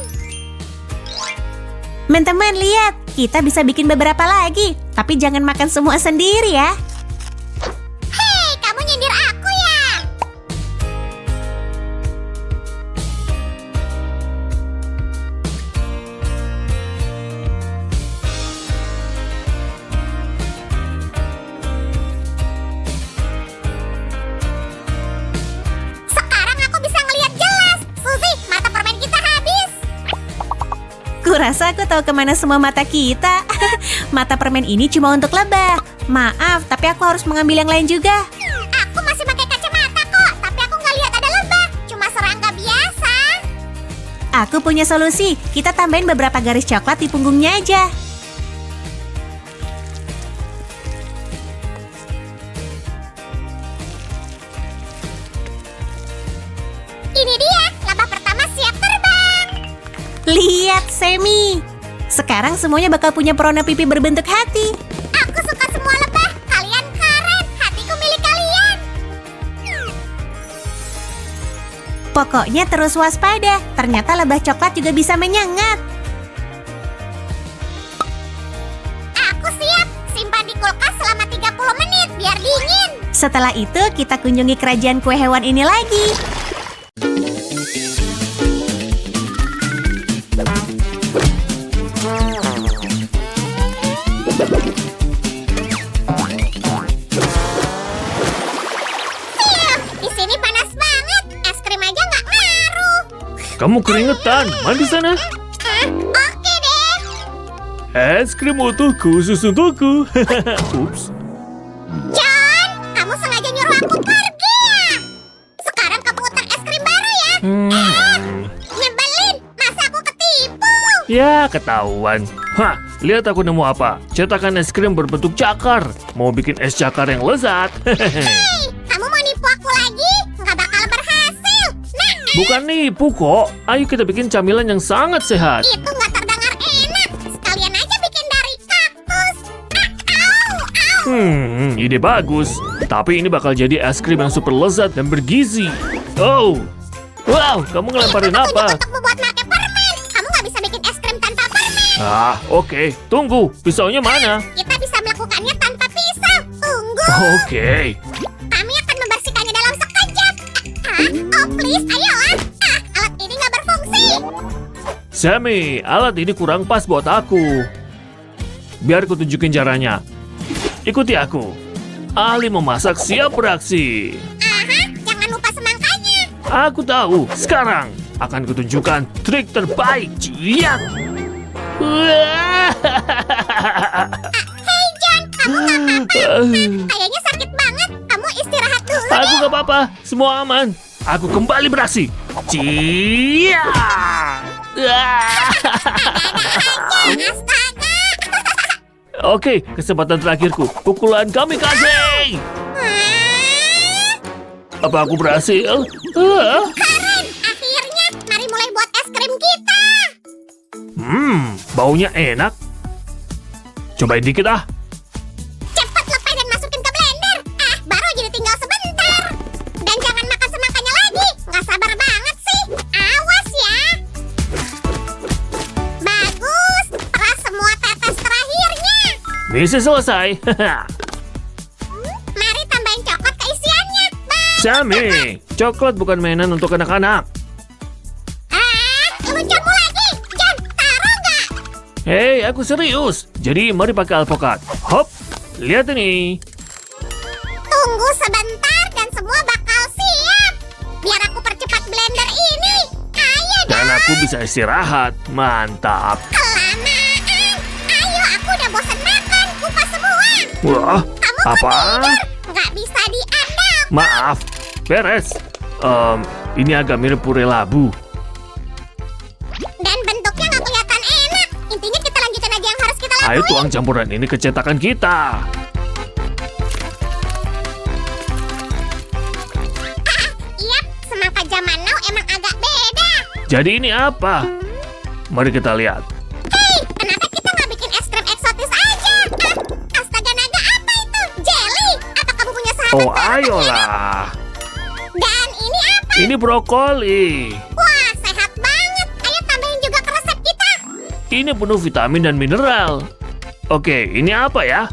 Teman-teman, lihat. Kita bisa bikin beberapa lagi. Tapi jangan makan semua sendiri ya. Hei, kamu nyindir aku ya? Sekarang aku bisa ngelihat jelas. Suzy, mata permen kita habis. Kurasa aku tahu kemana semua mata kita. Mata permen ini cuma untuk lebah. Maaf, tapi aku harus mengambil yang lain juga. Aku masih pakai kacamata kok, tapi aku nggak lihat ada lebah. Cuma serangga biasa. Aku punya solusi. Kita tambahin beberapa garis coklat di punggungnya aja. Ini dia, lebah pertama siap terbang. Lihat, Semi. Sekarang semuanya bakal punya perona pipi berbentuk hati. Aku suka semua lebah. Kalian keren. Hatiku milik kalian. Pokoknya terus waspada. Ternyata lebah coklat juga bisa menyengat. Aku siap. Simpan di kulkas selama 30 menit biar dingin. Setelah itu, kita kunjungi kerajaan kue hewan ini lagi. Di sini panas banget. Es krim aja nggak ngaruh. Kamu keringetan, mandi sana. Oke deh. Es krim untukku, khusus untukku. Ups. John, kamu sengaja nyuruh aku pergi ya? Sekarang kamu utang es krim baru ya? Nyebelin, masa aku ketipu? Ya, ketahuan. Hah, lihat aku nemu apa. Cetakan es krim berbentuk cakar. Mau bikin es cakar yang lezat. Hei, kamu mau nipu aku lagi? Nggak bakal berhasil. Nah, Bukan nipu kok. Ayo kita bikin camilan yang sangat sehat. itu nggak terdengar enak. Sekalian aja bikin dari kaktus. Au. Ide bagus. Tapi ini bakal jadi es krim yang super lezat dan bergizi. Oh, wow, kamu ngelemparin Aku apa? tunjuk untukmu buat pakai permen. Kamu nggak bisa bikin es krim tanpa permen. Oke. Tunggu, pisaunya mana? Kita bisa melakukannya tanpa pisau. Tunggu. Oke. Kami akan membersihkannya dalam sekejap. Oh please, ayolah. Alat ini nggak berfungsi. Sammy, alat ini kurang pas buat aku. Biar ku tunjukin caranya. Ikuti aku. Ahli memasak siap beraksi. Jangan lupa semangkanya. Aku tahu. Sekarang akan kutunjukkan trik terbaik. Ciat. Hei John, kamu nggak apa-apa. Kayaknya sakit banget. Kamu istirahat dulu Aku deh. gak apa-apa. Semua aman. Aku kembali beraksi. Ciat. Astaga. Oke, kesempatan terakhirku. Pukulan kamikaze. Apa aku berhasil? Keren, akhirnya mari mulai buat es krim kita. Baunya enak. Cobain dikit ah. Cepat lepas dan masukin ke blender. Baru jadi tinggal sebentar. Dan jangan makan semakannya lagi. Nggak sabar banget sih. Awas ya. Bagus, peras semua tetes terakhirnya. Misi selesai. Mari tambahin coklat ke isiannya. Sammy, coklat bukan mainan untuk anak-anak. Lucumu lagi. John, taruh nggak? Hei, aku serius. Jadi mari pakai alpukat. Hop, lihat ini. Tunggu sebentar dan semua bakal siap. Biar aku percepat blender ini. Ayo Dan dong. aku bisa istirahat. Mantap. Kelamaan. Ayo, aku udah bosan makan. Kupas semua. Wah, Kamu apa? kok tidur? Nggak bisa diandalkan. Maaf, beres. Ini agak mirip puree labu. Dan bentuknya nggak kelihatan enak. Intinya kita lanjutin aja yang harus kita lakuin. Ayo tuang campuran ini ke cetakan kita. Iya, semangka zaman now emang agak beda. Jadi ini apa? Mari kita lihat. Hei, kenapa kita nggak bikin es krim eksotis aja? Astaga naga, apa itu? Jelly? Apa kamu punya sahabat Oh, baru ayolah. Dan ini apa? Ini brokoli. Wah, sehat banget. Ayo tambahin juga ke resep kita. Ini penuh vitamin dan mineral. Oke, ini apa ya?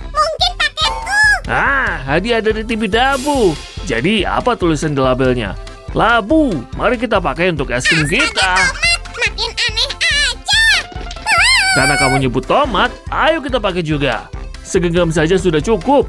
Mungkin paketku. Hadiah dari TV Dabu. Jadi, apa tulisan di labelnya? Labu. Mari kita pakai untuk es krim kita. Tomat, makin aneh aja. Karena kamu nyebut tomat, ayo kita pakai juga. Segenggam saja sudah cukup.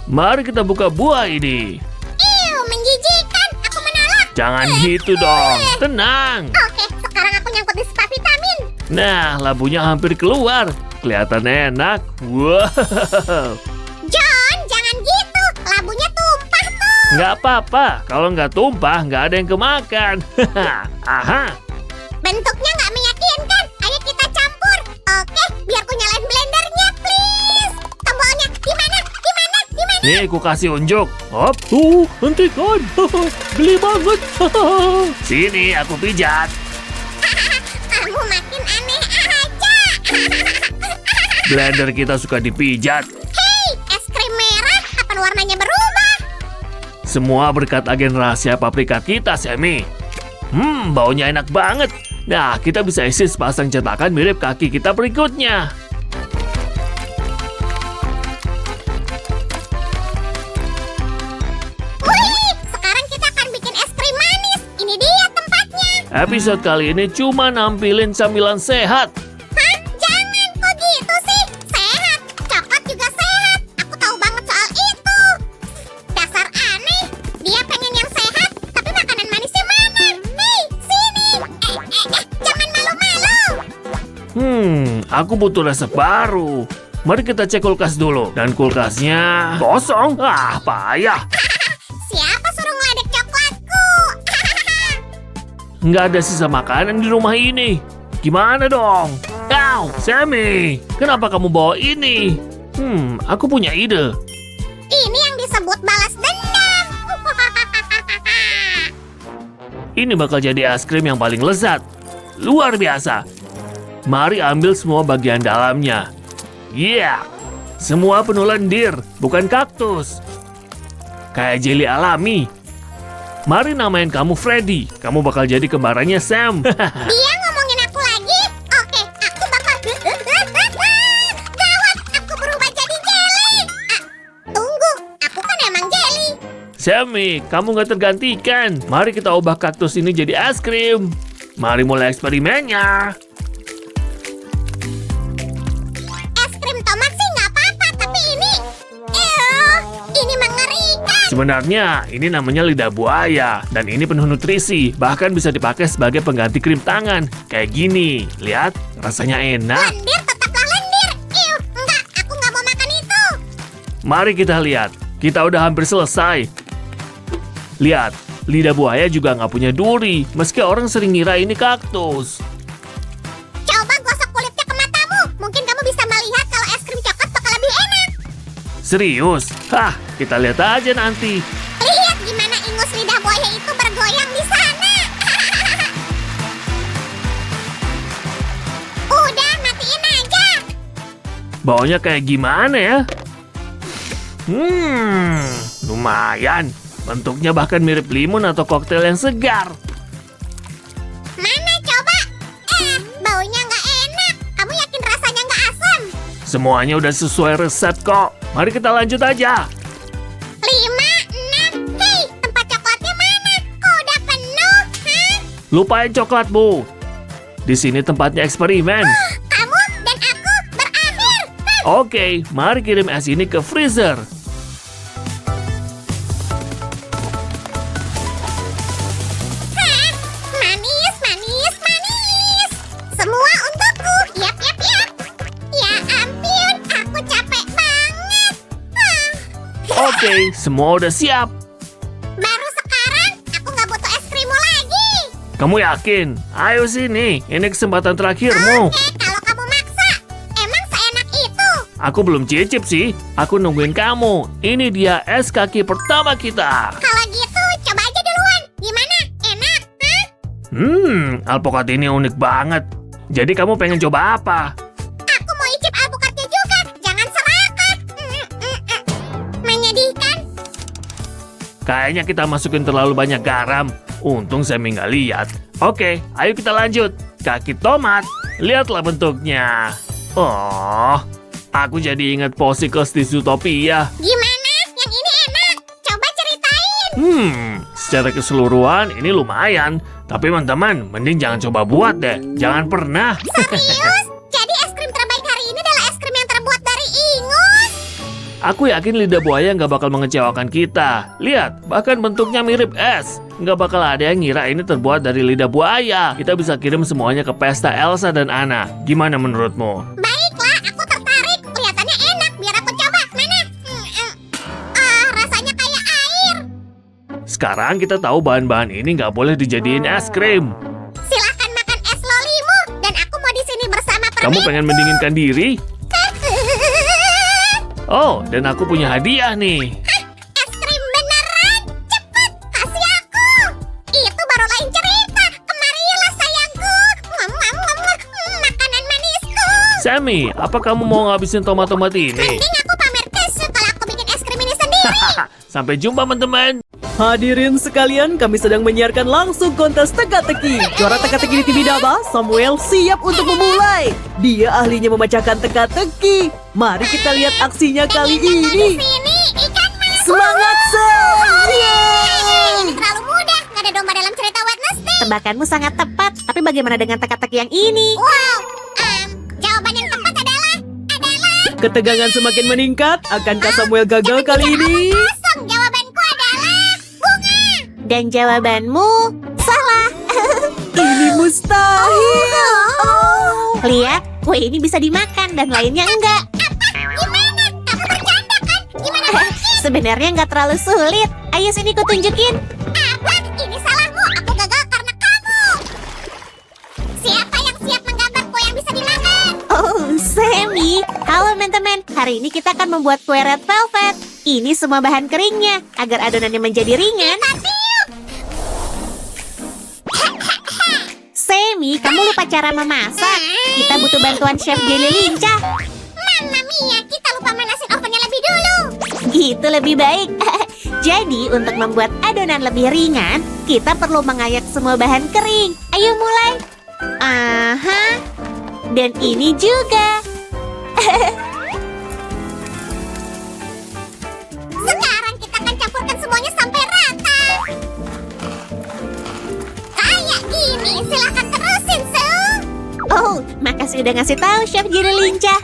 Mari kita buka buah ini. Iu, menjijikan. Aku menolak. Jangan gitu dong. Tenang. Oke, sekarang aku nyangkut di spa vitamin. Nah, labunya hampir keluar. Kelihatan enak. Wow. John, jangan gitu. Labunya tumpah tuh. Nggak apa-apa. Kalau nggak tumpah, nggak ada yang kemakan. Aha. Bentuknya nggak meyakinkan. Ayo kita campur. Oke, biar ku nyalain blendernya, please. Tombolnya di mana? Di mana? Di mana? Nih, aku kasih unjuk. Hop. Tuh, hentikan. Geli banget. Sini, aku pijat. Kamu makin aneh aja. Blender kita suka dipijat. Hei, es krim merah. Kapan warnanya berubah? Semua berkat agen rahasia paprika kita, Sammy. Baunya enak banget. Nah, kita bisa isi sepasang cetakan mirip kaki kita berikutnya. Wih, sekarang kita akan bikin es krim manis. Ini dia tempatnya. Episode kali ini cuma nampilin camilan sehat. Hah? Jangan, kok gitu sih? Sehat, coklat juga sehat. Aku tahu banget soal itu. Dasar aneh, dia pengen yang sehat, tapi makanan manisnya mana? Hei, sini. Jangan malu-malu. Aku butuh resep baru. Mari kita cek kulkas dulu. Dan kulkasnya kosong. Payah. Siapa suruh ngeledek coklatku? Nggak ada sisa makanan di rumah ini. Gimana dong? Sammy, kenapa kamu bawa ini? Aku punya ide. Ini yang disebut balas dendam. Ini bakal jadi es krim yang paling lezat. Luar biasa. Mari ambil semua bagian dalamnya. Semua penuh lendir, bukan kaktus. Kayak jeli alami. Mari namain kamu Freddy. Kamu bakal jadi kembarannya Sam. Dia ngomongin aku lagi? Oke, aku bakal... Gawat, aku berubah jadi jelly. Tunggu, aku kan emang jelly. Sammy, kamu nggak tergantikan. Mari kita ubah kaktus ini jadi es krim. Mari mulai eksperimennya. Es krim tomat sih nggak apa-apa, tapi ini... ini mengerikan. Sebenarnya ini namanya lidah buaya dan ini penuh nutrisi. Bahkan bisa dipakai sebagai pengganti krim tangan. Kayak gini, lihat rasanya enak. Lendir tetaplah lendir. Enggak, aku nggak mau makan itu. Mari kita lihat, kita udah hampir selesai. Lihat, lidah buaya juga nggak punya duri, meski orang sering ngira ini kaktus. Coba gosok kulitnya Serius? Hah, kita lihat aja nanti. Lihat gimana ingus lidah buaya itu bergoyang di sana. Udah, matiin aja. Baunya kayak gimana ya? Lumayan. Bentuknya bahkan mirip limun atau koktail yang segar. Mana coba? Baunya nggak enak. Kamu yakin rasanya nggak asam? Semuanya udah sesuai resep kok. Mari kita lanjut aja. 5, 6. Hei, tempat coklatnya mana? Kok udah penuh? Hah? Lupain coklat, Bu. Di sini tempatnya eksperimen. Kamu dan aku berakhir. Oke, mari kirim es ini ke freezer. Hah? Manis, manis, manis. Semua untukku. Yap, yap, yap. Ya ampun, aku capek banget. Oke, semua udah siap. Baru sekarang aku nggak butuh es krimmu lagi. Kamu yakin? Ayo sini, ini kesempatan terakhirmu. Kalau kamu maksa, emang seenak itu. Aku belum cicip sih. Aku nungguin kamu. Ini dia es kaki pertama kita. Kalau gitu, coba aja duluan. Gimana? Enak? Hah? Alpukat ini unik banget. Jadi kamu pengen coba apa? Aku mau icip alpukatnya juga. Jangan serakah. Menyedihkan. Kayaknya kita masukin terlalu banyak garam. Untung saya nggak lihat. Oke, ayo kita lanjut. Kaki tomat. Lihatlah bentuknya. Oh, aku jadi ingat Popsicles di Zootopia. Gimana? Yang ini enak. Coba ceritain. Secara keseluruhan ini lumayan. Tapi teman-teman, mending jangan coba buat deh. Jangan pernah. Serius? Jadi es krim terbaik hari ini adalah es krim yang terbuat dari ingus? Aku yakin lidah buaya nggak bakal mengecewakan kita. Lihat, bahkan bentuknya mirip es. Nggak bakal ada yang ngira ini terbuat dari lidah buaya. Kita bisa kirim semuanya ke pesta Elsa dan Anna. Gimana menurutmu? Baiklah, aku tertarik. Kelihatannya enak. Biar aku coba. Mana? Rasanya kayak air. Sekarang kita tahu bahan-bahan ini nggak boleh dijadiin es krim. Silahkan makan es lolimu. Dan aku mau di sini bersama permen. Kamu pengen mendinginkan diri? Oh, dan aku punya hadiah nih. Es krim beneran? Cepat, kasih aku. Itu baru lain cerita. Kemarilah sayangku. Makanan manisku. Sammy, apa kamu mau ngabisin tomat-tomat ini? Mending aku pamer tisu kalau aku bikin es krim ini sendiri. Sampai jumpa teman-teman. Hadirin sekalian, kami sedang menyiarkan langsung kontes teka-teki. Juara teka-teki di TV Daba, Samuel siap untuk memulai. Dia ahlinya memecahkan teka-teki. Mari kita lihat aksinya kali ini. Sini, ikan mas. Semangat, Sam! Ini terlalu mudah. Gak ada domba dalam cerita Wednesday. Tebakanmu sangat tepat, tapi bagaimana dengan teka-teki yang ini? Wow. Jawaban yang tepat adalah Ketegangan semakin meningkat. Akankah Samuel gagal kali ini? kosong. Jawabanku adalah bunga. Dan jawabanmu salah. Ini mustahil. Lihat, kue ini bisa dimakan dan lainnya enggak. Gimana? Kamu bercanda kan? Gimana mungkin? Sebenarnya enggak terlalu sulit. Ayo sini ku tunjukin. Apa? Ini salahmu. Aku gagal karena kamu. Siapa yang siap menggambar kue yang bisa dimakan? Oh, Sammy. Halo teman-teman, hari ini kita akan membuat kue red velvet. Ini semua bahan keringnya, agar adonannya menjadi ringan. Sammy, kamu lupa cara memasak. Kita butuh bantuan Chef Jelly Lincah. Mamma mia, kita lupa manasin ovennya lebih dulu. Gitu lebih baik. Jadi, untuk membuat adonan lebih ringan, kita perlu mengayak semua bahan kering. Ayo mulai. Aha. Dan ini juga. Sekarang kita akan campurkan semuanya sampai rata. Kayak gini, silahkan terusin, Su. Oh, makasih udah ngasih tahu Chef Jelly Lincah.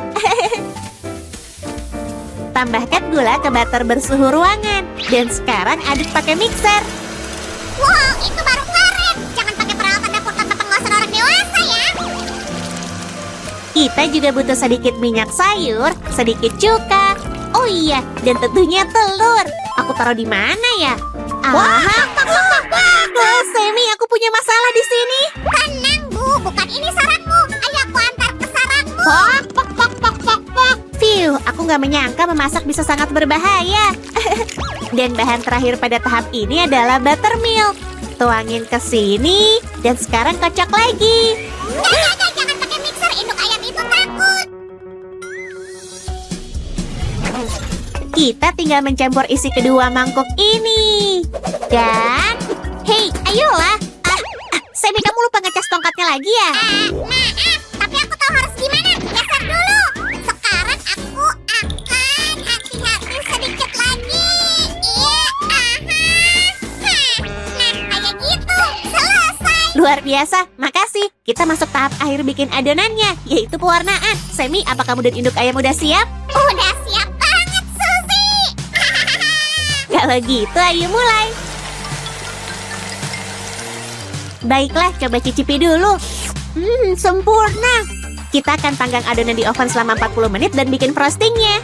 Tambahkan gula ke butter bersuhu ruangan. Dan sekarang aduk pakai mixer. Wow, itu baru keren. Jangan pakai peralatan dapur tanpa pengawasan orang dewasa ya. Kita juga butuh sedikit minyak sayur, sedikit cuka. Oh iya, dan tentunya telur. Aku taruh di mana ya? Aha. Wah, Sammy, aku punya masalah di sini. Tenang, Bu. Bukan ini sarangmu. Ayo aku antar ke sarangmu. Pok, pok, pok, pok, pok, pok. Phew, aku Aku nggak menyangka memasak bisa sangat berbahaya. Dan bahan terakhir pada tahap ini adalah buttermilk. Tuangin ke sini, dan sekarang kocok lagi. Jangan pakai mixer, induk ayam itu takut. Kita tinggal mencampur isi kedua mangkuk ini. Dan, hei, ayolah. Semi, kamu lupa ngecas tongkatnya lagi ya? Maaf, tapi aku tahu harus gimana. Geser dulu. Sekarang aku akan hati-hati sedikit lagi. Iya, nah, kayak gitu. Selesai. Luar biasa, makasih. Kita masuk tahap akhir bikin adonannya, yaitu pewarnaan. Semi, apa kamu dan induk ayam udah siap? Udah siap banget, Suzy. Kalau gitu, ayo mulai. Baiklah, coba cicipi dulu. Sempurna. Kita akan panggang adonan di oven selama 40 menit dan bikin frostingnya.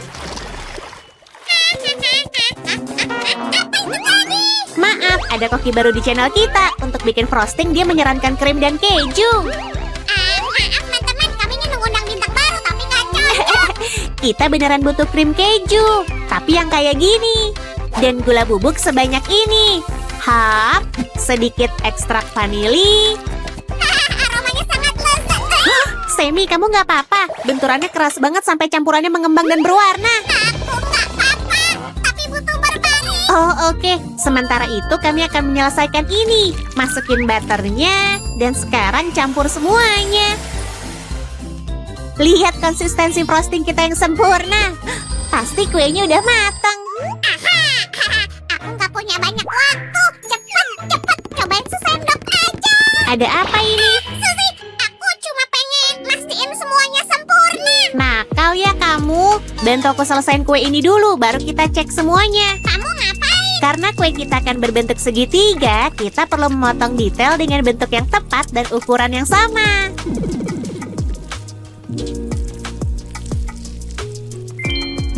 Maaf, ada koki baru di channel kita. Untuk bikin frosting, dia menyarankan krim dan keju. Maaf teman-teman, kami ingin mengundang bintang baru tapi nggak cocok. Kita beneran butuh krim keju, tapi yang kayak gini. Dan gula bubuk sebanyak ini. Hap, sedikit ekstrak vanili. Aromanya sangat lezat. Semi, kamu nggak apa-apa. Benturannya keras banget sampai campurannya mengembang dan berwarna. Aku nggak apa-apa, tapi butuh berbaring. Oh, oke. Sementara itu kami akan menyelesaikan ini. Masukin butternya, dan sekarang campur semuanya. Lihat konsistensi frosting kita yang sempurna. Pasti kuenya udah matang. Aku nggak punya banyak waktu. Cepat, cobain sesendok aja. Ada apa ini? Suzy, aku cuma pengen mastiin semuanya sempurna. Nakal ya kamu. Bantu aku selesain kue ini dulu, baru kita cek semuanya. Kamu ngapain? Karena kue kita akan berbentuk segitiga, kita perlu memotong detail dengan bentuk yang tepat dan ukuran yang sama.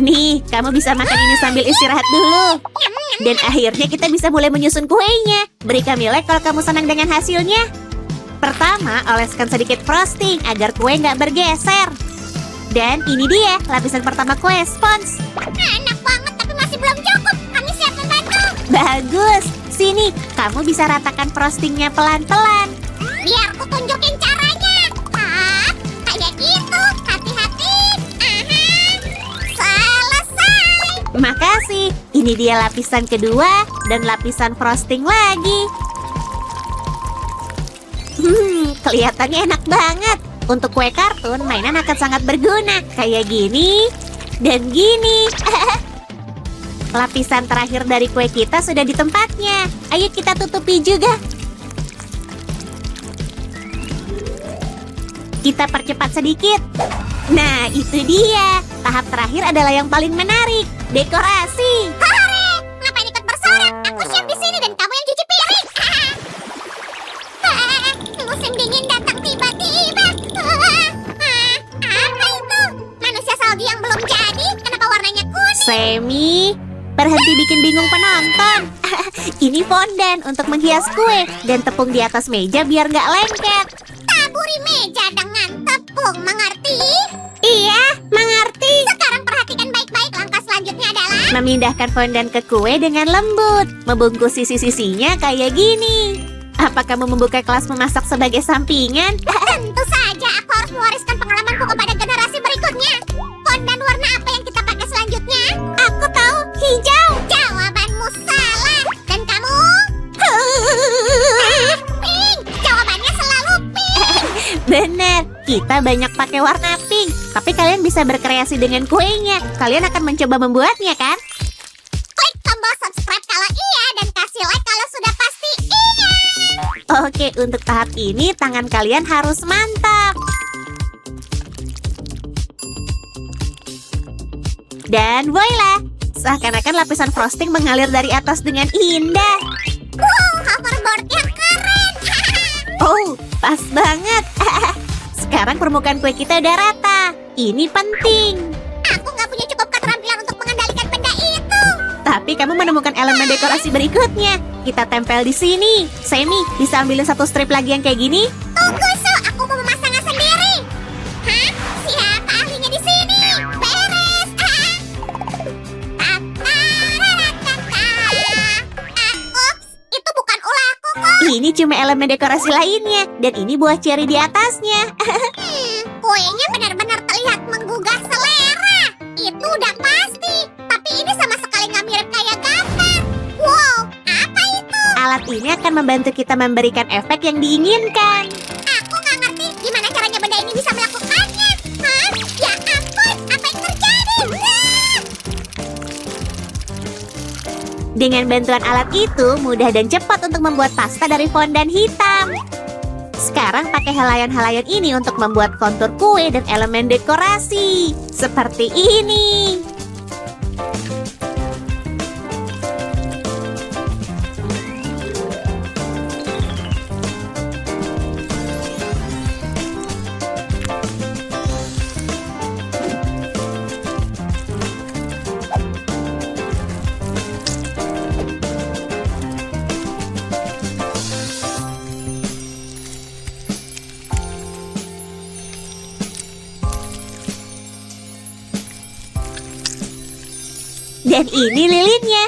Nih, kamu bisa makan ini sambil istirahat dulu. Dan akhirnya kita bisa mulai menyusun kuenya. Beri kami like kalau kamu senang dengan hasilnya. Pertama, oleskan sedikit frosting agar kue nggak bergeser. Dan ini dia, lapisan pertama kue spons. Enak banget, tapi masih belum cukup. Kami siap membantu. Bagus. Sini, kamu bisa ratakan frostingnya pelan-pelan. Biar aku tunjukin caranya. Kayak gitu. Hati-hati. Selesai. Makasih. Ini dia lapisan kedua dan lapisan frosting lagi. Kelihatannya enak banget. Untuk kue kartun, mainan akan sangat berguna. Kayak gini dan gini. Lapisan terakhir dari kue kita sudah di tempatnya. Ayo kita tutupi juga. Kita percepat sedikit. Nah, itu dia. Tahap terakhir adalah yang paling menarik. Dekorasi. Hore! Ngapain ikut bersorak? Aku siap di sini dan kamu yang cuci piring. Musim dingin datang tiba-tiba. Apa itu? Manusia salju yang belum jadi? Kenapa warnanya kuning? Semi, berhenti bikin bingung penonton. Ini fondan untuk menghias kue dan tepung di atas meja biar nggak lengket. Taburi meja dengan tepung, mengerti? Iya, mengerti. Sekarang perhatikan baik-baik. Langkah selanjutnya adalah Memindahkan fondan ke kue dengan lembut. Membungkus sisi-sisinya kayak gini. Apa kamu membuka kelas memasak sebagai sampingan? tentu saja aku harus mewariskan pengalamanku kepada generasi berikutnya. Fondan warna apa yang kita pakai selanjutnya? Aku tahu, hijau. Jawabanmu salah. Dan kamu? Pink. Jawabannya selalu pink. Bener, kita banyak pakai warna pink. Tapi kalian bisa berkreasi dengan kuenya. Kalian akan mencoba membuatnya, kan? Klik tombol subscribe kalau iya dan kasih like kalau sudah pasti iya. Oke, untuk tahap ini tangan kalian harus mantap. Dan voila, seakan-akan lapisan frosting mengalir dari atas dengan indah. Wow, hoverboardnya keren. Oh, pas banget. Sekarang permukaan kue kita udah rata. Ini penting. Aku nggak punya cukup keterampilan untuk mengendalikan benda itu. Tapi kamu menemukan elemen dekorasi berikutnya. Kita tempel di sini. Semi, bisa ambilin satu strip lagi yang kayak gini? Tunggu, Su. Aku mau memasangnya sendiri. Hah? Siapa ahlinya di sini? Beres. ini cuma elemen dekorasi lainnya, dan ini buah cherry di atasnya. Kuenya benar-benar terlihat menggugah selera. Itu udah pasti. Tapi ini sama sekali nggak mirip kayak gambar. Wow, apa itu? Alat ini akan membantu kita memberikan efek yang diinginkan. Aku nggak ngerti gimana caranya benda ini bisa melakukannya. Hah? Ya ampun, apa yang terjadi? Dengan bantuan alat itu, mudah dan cepat untuk membuat pasta dari fondan hitam. Sekarang pakai halayan-halayan ini untuk membuat kontur kue dan elemen dekorasi. Seperti ini. Dan ini lilinnya.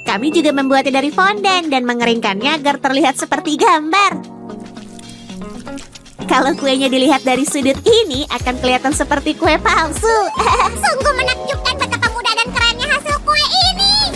Kami juga membuatnya dari fondan dan mengeringkannya agar terlihat seperti gambar. Kalau kuenya dilihat dari sudut ini, akan kelihatan seperti kue palsu. Sungguh menakjubkan betapa mudah dan kerennya hasil kue ini.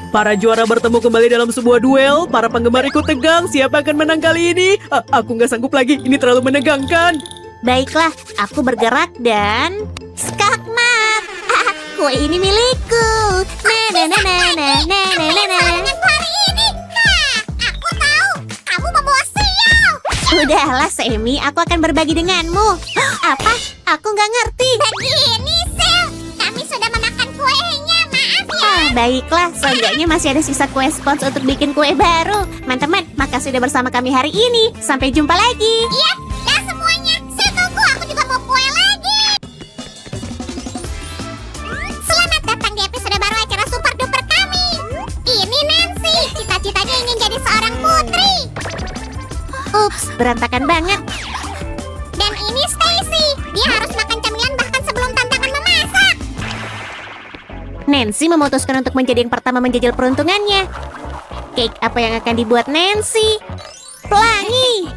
Para juara bertemu kembali dalam sebuah duel. Para penggemar ikut tegang. Siapa akan menang kali ini? Aku nggak sanggup lagi. Ini terlalu menegangkan. Baiklah, aku bergerak dan... skakmat! Kue ini milikku! Dengan hari ini. Aku tahu. Kamu membawa sial. Udahlah, Semi, aku akan berbagi denganmu. Apa? Aku nggak ngerti. Begini, Sil. Kami sudah memakan kuenya. Maaf ya. Baiklah, seenggaknya masih ada sisa kue spons untuk bikin kue baru. Teman-teman, makasih sudah bersama kami hari ini. Sampai jumpa lagi. Iya, dah semuanya. Saya tunggu, aku juga mau kue lagi. Selamat datang di episode baru acara Super Duper kami. Ini Nancy, cita-citanya ingin jadi seorang putri. Ups, berantakan banget. Dan ini Stacy, dia harus makan cemilan bahkan sebelum tantangan memasak. Nancy memutuskan untuk menjadi yang pertama menjajal peruntungannya. Cake apa yang akan dibuat Nancy? Pelangi!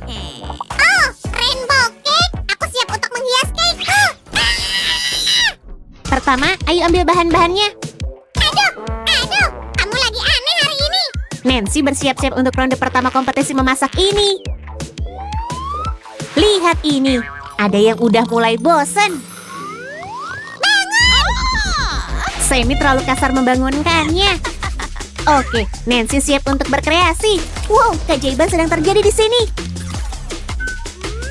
Oh, rainbow cake. Aku siap untuk menghias cake. Pertama, ayo ambil bahan-bahannya. Aduh, kamu lagi aneh hari ini. Nancy bersiap-siap untuk ronde pertama kompetisi memasak ini. Lihat ini, ada yang udah mulai bosan. Semi terlalu kasar membangunkannya. Oke, Nancy siap untuk berkreasi. Wow, keajaiban sedang terjadi di sini.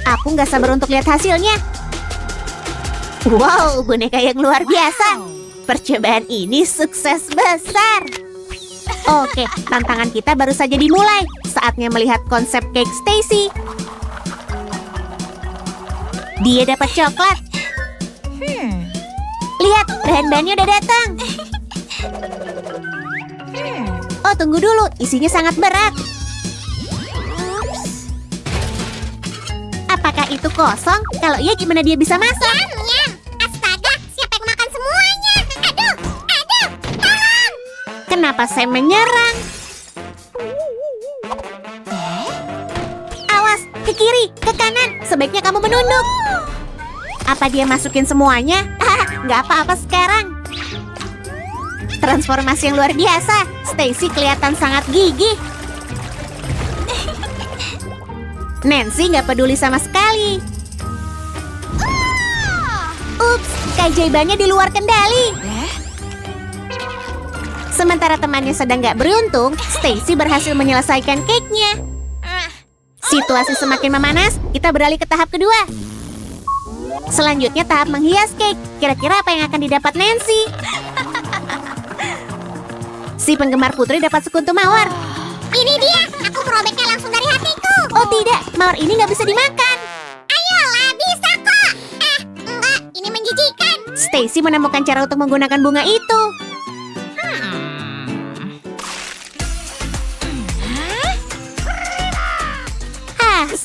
Aku nggak sabar untuk lihat hasilnya. Wow, boneka yang luar biasa. Percobaan ini sukses besar. Oke, tantangan kita baru saja dimulai. Saatnya melihat konsep cake Stacy. Dia dapat coklat. Lihat, bahan-bahannya udah datang. Oh, tunggu dulu. Isinya sangat berat. Apakah itu kosong? Kalau iya, gimana dia bisa masuk? Nyam. Astaga, siapa yang makan semuanya? Aduh, tolong. Kenapa saya menyerang? Awas, ke kiri, ke kanan. Sebaiknya kamu menunduk. Apa dia masukin semuanya? Nggak apa-apa sekarang. Transformasi yang luar biasa. Stacy kelihatan sangat gigih. Nancy nggak peduli sama sekali. Ups, keajaibannya di luar kendali. Sementara temannya sedang nggak beruntung, Stacy berhasil menyelesaikan cake-nya. Situasi semakin memanas, kita beralih ke tahap kedua. Selanjutnya tahap menghias cake. Kira-kira apa yang akan didapat Nancy? Si penggemar putri dapat sekutu mawar. Ini dia, aku merobeknya langsung dari hatiku. Oh tidak, mawar ini nggak bisa dimakan. Ayolah, bisa kok. Enggak, ini menjijikan. Stacy menemukan cara untuk menggunakan bunga itu.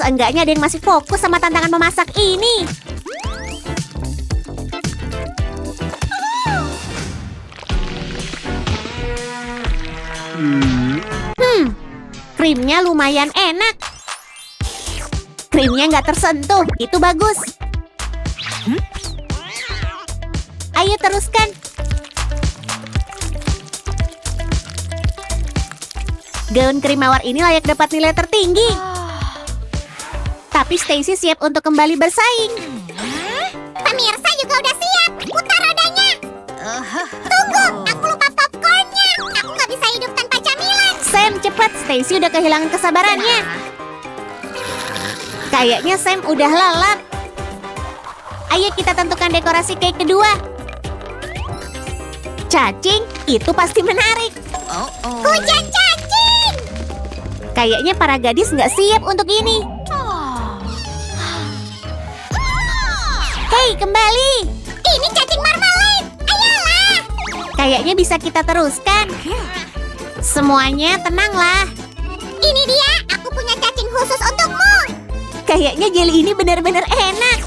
Seenggaknya ada yang masih fokus sama tantangan memasak ini. Krimnya lumayan enak. Krimnya nggak tersentuh, itu bagus. Ayo teruskan. Gaun krim mawar ini layak dapat nilai tertinggi. Tapi Stacy siap untuk kembali bersaing. Pemirsa juga udah siap. Putar rodanya. Tunggu, aku lupa popcornnya. Aku nggak bisa hidup tanpa camilan. Sam, cepat. Stacy udah kehilangan kesabarannya. Kayaknya Sam udah lalap. Ayo kita tentukan dekorasi cake kedua. Cacing, itu pasti menarik. Hujan cacing. Kayaknya para gadis nggak siap untuk ini. Hei, kembali. Ini cacing marmalade. Ayolah. Kayaknya bisa kita teruskan. Semuanya tenanglah. Ini dia. Aku punya cacing khusus untukmu. Kayaknya jelly ini benar-benar enak.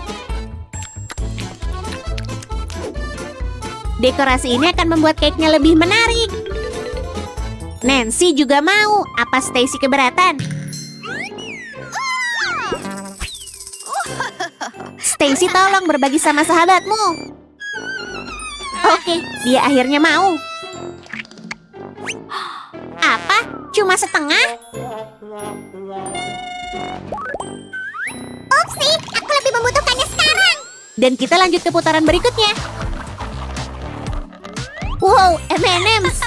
Dekorasi ini akan membuat cake-nya lebih menarik. Nancy juga mau. Apa Stacy keberatan? Stacy, tolong berbagi sama sahabatmu. Oke, dia akhirnya mau. Apa? Cuma setengah? Upsi, aku lebih membutuhkannya sekarang. Dan kita lanjut ke putaran berikutnya. Wow, M&M's.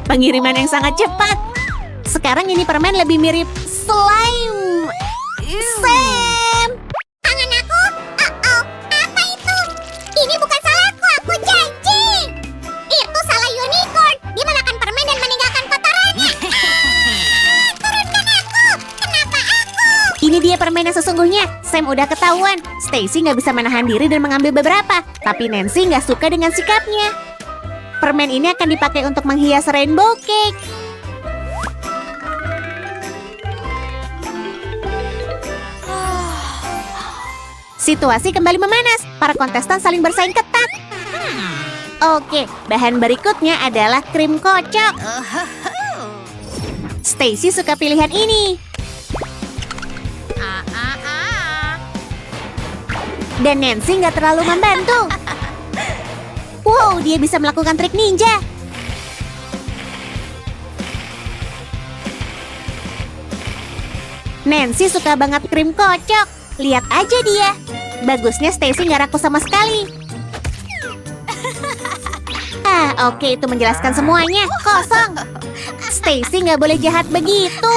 Pengiriman yang sangat cepat. Sekarang ini permen lebih mirip slime. Sam! Tangan aku? Oh, apa itu? Ini bukan salahku, aku janji. Itu salah unicorn. Dia memakan permen dan meninggalkan kotorannya. Turunkan aku. Kenapa aku? Ini dia permen yang sesungguhnya. Sam udah ketahuan. Stacy nggak bisa menahan diri dan mengambil beberapa. Tapi Nancy nggak suka dengan sikapnya. Permen ini akan dipakai untuk menghias rainbow cake. Situasi kembali memanas. Para kontestan saling bersaing ketat. Oke, bahan berikutnya adalah krim kocok. Stacy suka pilihan ini. Dan Nancy nggak terlalu membantu. Wow, dia bisa melakukan trik ninja. Nancy suka banget krim kocok. Lihat aja dia. Bagusnya Stacy nggak rakus sama sekali. Oke, itu menjelaskan semuanya. Kosong. Stacy nggak boleh jahat begitu.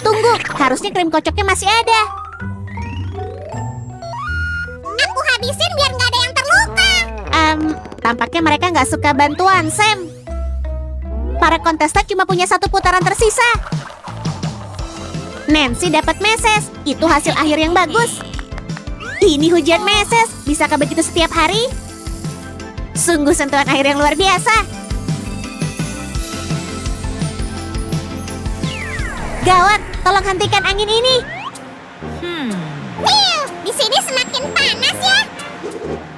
Tunggu, harusnya krim kocoknya masih ada. Aku habisin biar nggak ada yang terluka. Tampaknya mereka nggak suka bantuan, Sam. Para kontestan cuma punya satu putaran tersisa. Nancy dapat meses. Itu hasil akhir yang bagus. Ini hujan meses. Bisakah begitu setiap hari? Sungguh sentuhan air yang luar biasa. Gawat, tolong hentikan angin ini. Di sini semakin panas ya.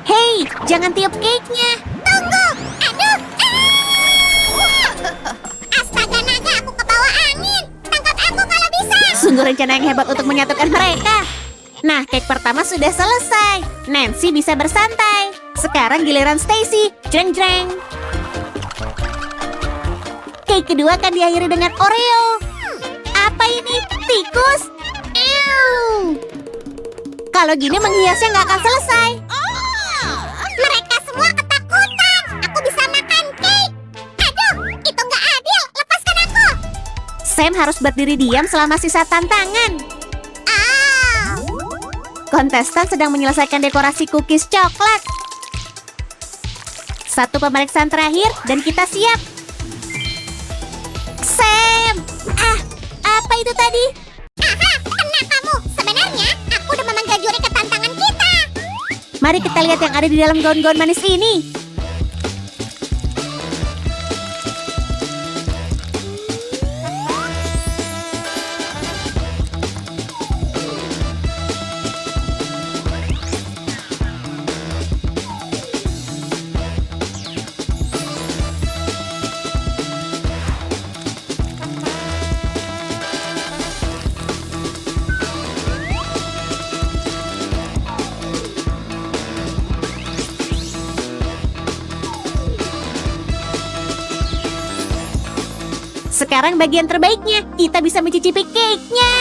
Hei, jangan tiup cake-nya. Tunggu. Aduh. Astaga naga, aku ke bawah angin. Tangkap aku kalau bisa. Sungguh rencana yang hebat untuk menyatukan mereka. Nah, cake pertama sudah selesai. Nancy bisa bersantai. Sekarang giliran Stacy. Jreng-jreng. Cake kedua akan diakhiri dengan Oreo. Apa ini? Tikus? Ew. Kalau gini menghiasnya nggak akan selesai. Mereka semua ketakutan. Aku bisa makan cake. Aduh, itu nggak adil. Lepaskan aku. Sam harus berdiri diam selama sisa tantangan. Kontestan sedang menyelesaikan dekorasi cookies coklat. Satu pemeriksaan terakhir dan kita siap. Sam! Apa itu tadi? Aha, kena kamu. Sebenarnya, aku udah memanggil juri ke tantangan kita. Mari kita lihat yang ada di dalam gaun-gaun manis ini. Sekarang bagian terbaiknya, kita bisa mencicipi cake-nya.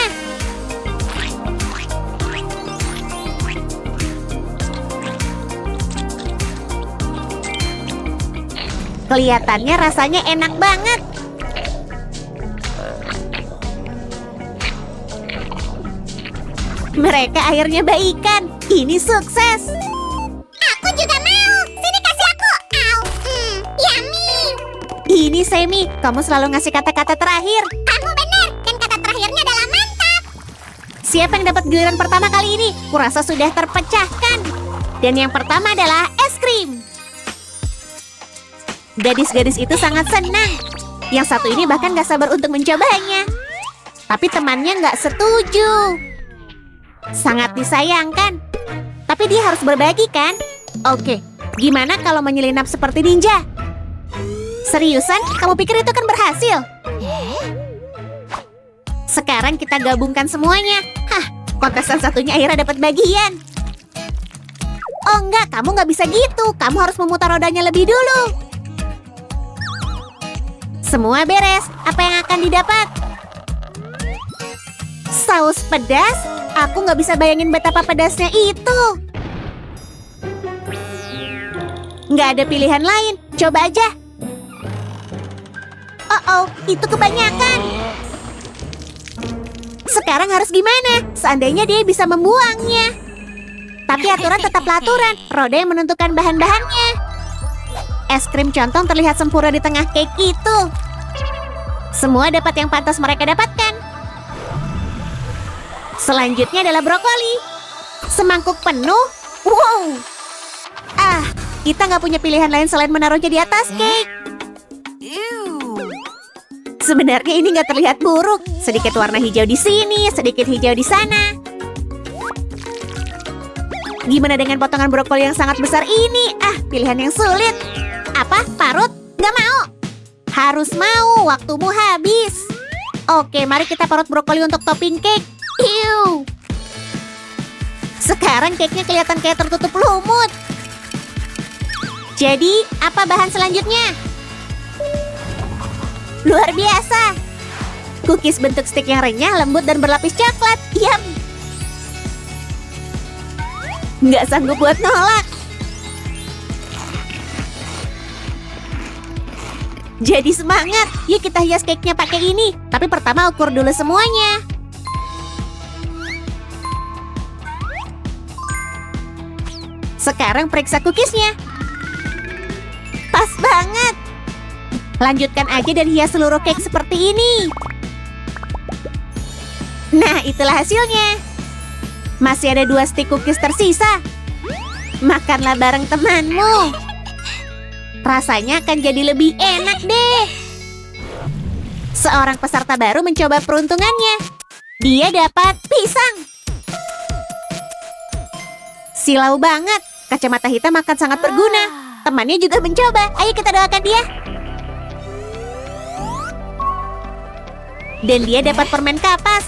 Kelihatannya rasanya enak banget. Mereka akhirnya baikan. Ini sukses. Aku juga mau. Sini kasih aku. Au. Yummy. Ini Semi, kamu selalu ngasih kata-kata terakhir. Kamu benar. Dan kata terakhirnya adalah mantap. Siapa yang dapat giliran pertama kali ini? Kurasa sudah terpecahkan. Dan yang pertama adalah es krim. Gadis-gadis itu sangat senang. Yang satu ini bahkan gak sabar untuk mencobanya. Tapi temannya gak setuju. Sangat disayangkan. Tapi dia harus berbagi kan? Oke, gimana kalau menyelinap seperti ninja? Seriusan? Kamu pikir itu kan berhasil? Sekarang kita gabungkan semuanya. Hah, kontestan satunya akhirnya dapat bagian. Oh enggak, kamu nggak bisa gitu. Kamu harus memutar rodanya lebih dulu. Semua beres. Apa yang akan didapat? Saus pedas? Aku nggak bisa bayangin betapa pedasnya itu. Nggak ada pilihan lain. Coba aja. Oh, itu kebanyakan. Sekarang harus gimana? Seandainya dia bisa membuangnya. Tapi aturan tetaplah aturan. Roda yang menentukan bahan-bahannya. Es krim contong terlihat sempurna di tengah cake itu. Semua dapat yang pantas mereka dapatkan. Selanjutnya adalah brokoli. Semangkuk penuh. Wow. Kita nggak punya pilihan lain selain menaruhnya di atas cake. Sebenarnya ini nggak terlihat buruk. Sedikit warna hijau di sini, sedikit hijau di sana. Gimana dengan potongan brokoli yang sangat besar ini? Pilihan yang sulit. Apa? Parut? Nggak mau. Harus mau, waktumu habis. Oke, mari kita parut brokoli untuk topping cake. Ew. Sekarang cake-nya kelihatan kayak tertutup lumut. Jadi, apa bahan selanjutnya? Luar biasa. Cookies bentuk stik yang renyah, lembut, dan berlapis coklat. Yum. Nggak sanggup buat nolak. Jadi semangat. Yuk kita hias cake-nya pakai ini. Tapi pertama ukur dulu semuanya. Sekarang periksa cookiesnya. Pas banget. Lanjutkan aja dan hias seluruh cake seperti ini. Nah, itulah hasilnya. Masih ada 2 stik cookies tersisa. Makanlah bareng temanmu. Rasanya akan jadi lebih enak deh. Seorang peserta baru mencoba peruntungannya. Dia dapat pisang. Silau banget. Kacamata hitam akan sangat berguna. Temannya juga mencoba. Ayo kita doakan dia. Dan dia dapat permen kapas.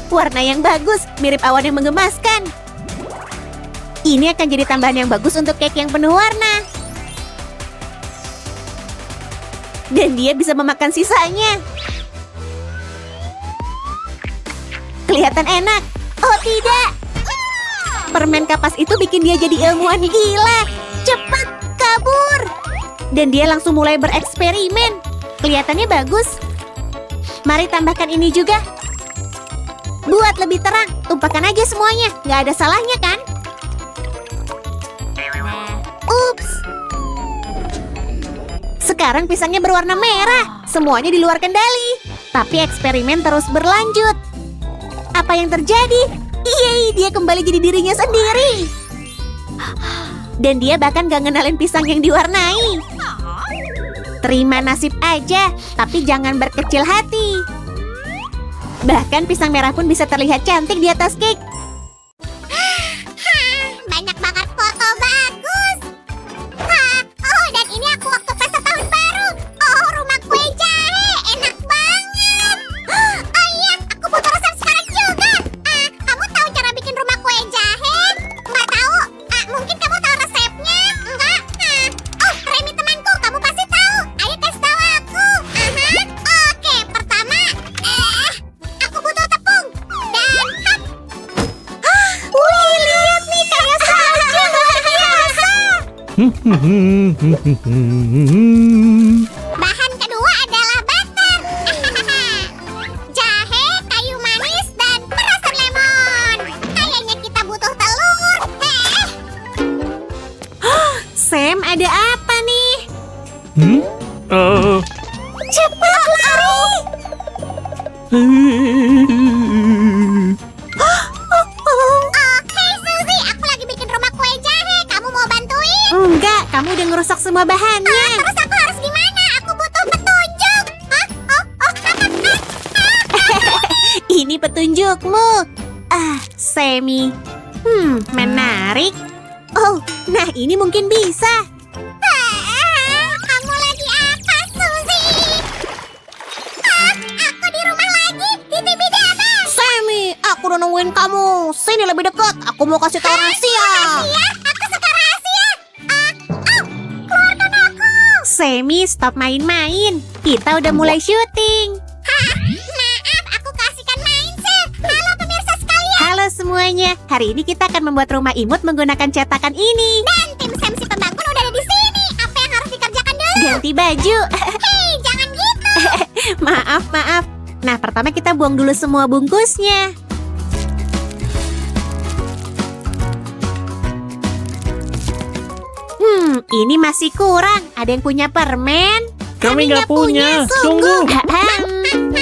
Warna yang bagus, mirip awan yang menggemaskan. Ini akan jadi tambahan yang bagus untuk cake yang penuh warna. Dan dia bisa memakan sisanya. Kelihatan enak. Oh tidak. Permen kapas itu bikin dia jadi ilmuwan gila. Cepat, kabur. Dan dia langsung mulai bereksperimen. Kelihatannya bagus. Mari tambahkan ini juga. Buat lebih terang, tumpahkan aja semuanya. Nggak ada salahnya kan? Ups. Sekarang pisangnya berwarna merah. Semuanya di luar kendali. Tapi eksperimen terus berlanjut. Apa yang terjadi? Yeay, dia kembali jadi dirinya sendiri. Dan dia bahkan gak ngenalin pisang yang diwarnai. Terima nasib aja, tapi jangan berkecil hati. Bahkan pisang merah pun bisa terlihat cantik di atas cake. Banyak banget foto bagus. Oh, dan ini aku waktu pesta tahun baru. Oh, rumah kue jahe. Enak banget. Oh iya, aku butuh resep sekarang juga. Kamu tahu cara bikin rumah kue jahe? Nggak tahu. Mungkin kamu tahu resepnya? Enggak. Oh, Remy temanku, kamu pasti tahu. Ayo kasih tahu aku. Oke, pertama Bahan kedua adalah butter. Jahe, kayu manis, dan perasan lemon. Kayaknya kita butuh telur. Sam, ada apa nih? Cepat lari. Oke, Suzy, aku lagi bikin rumah kue jahe. Kamu mau bantuin? Enggak, kamu udah ngerusak semua bahannya. Terus aku harus gimana? Aku butuh petunjuk. Ini petunjukmu. Semi. Menarik. Oh, nah ini mungkin bisa. Kamu lagi apa, Suzy? Aku di rumah lagi, di TV Daba. Semi, aku udah nungguin kamu. Sini lebih dekat, aku mau kasih tahu rahasia. Ya, aku suka rahasia. Keluarkan aku. Semi, stop main-main. Kita udah mulai syuting. Maaf, aku kasihkan mindset. Halo pemirsa sekalian. Halo semuanya, hari ini kita akan membuat rumah imut menggunakan cetakan ini. Dan tim Sam si pembangun udah ada di sini. Apa yang harus dikerjakan dulu? Ganti baju. Hei, jangan gitu. Maaf. Nah, pertama kita buang dulu semua bungkusnya. Ini masih kurang. Ada yang punya permen? Kami nggak punya, sungguh.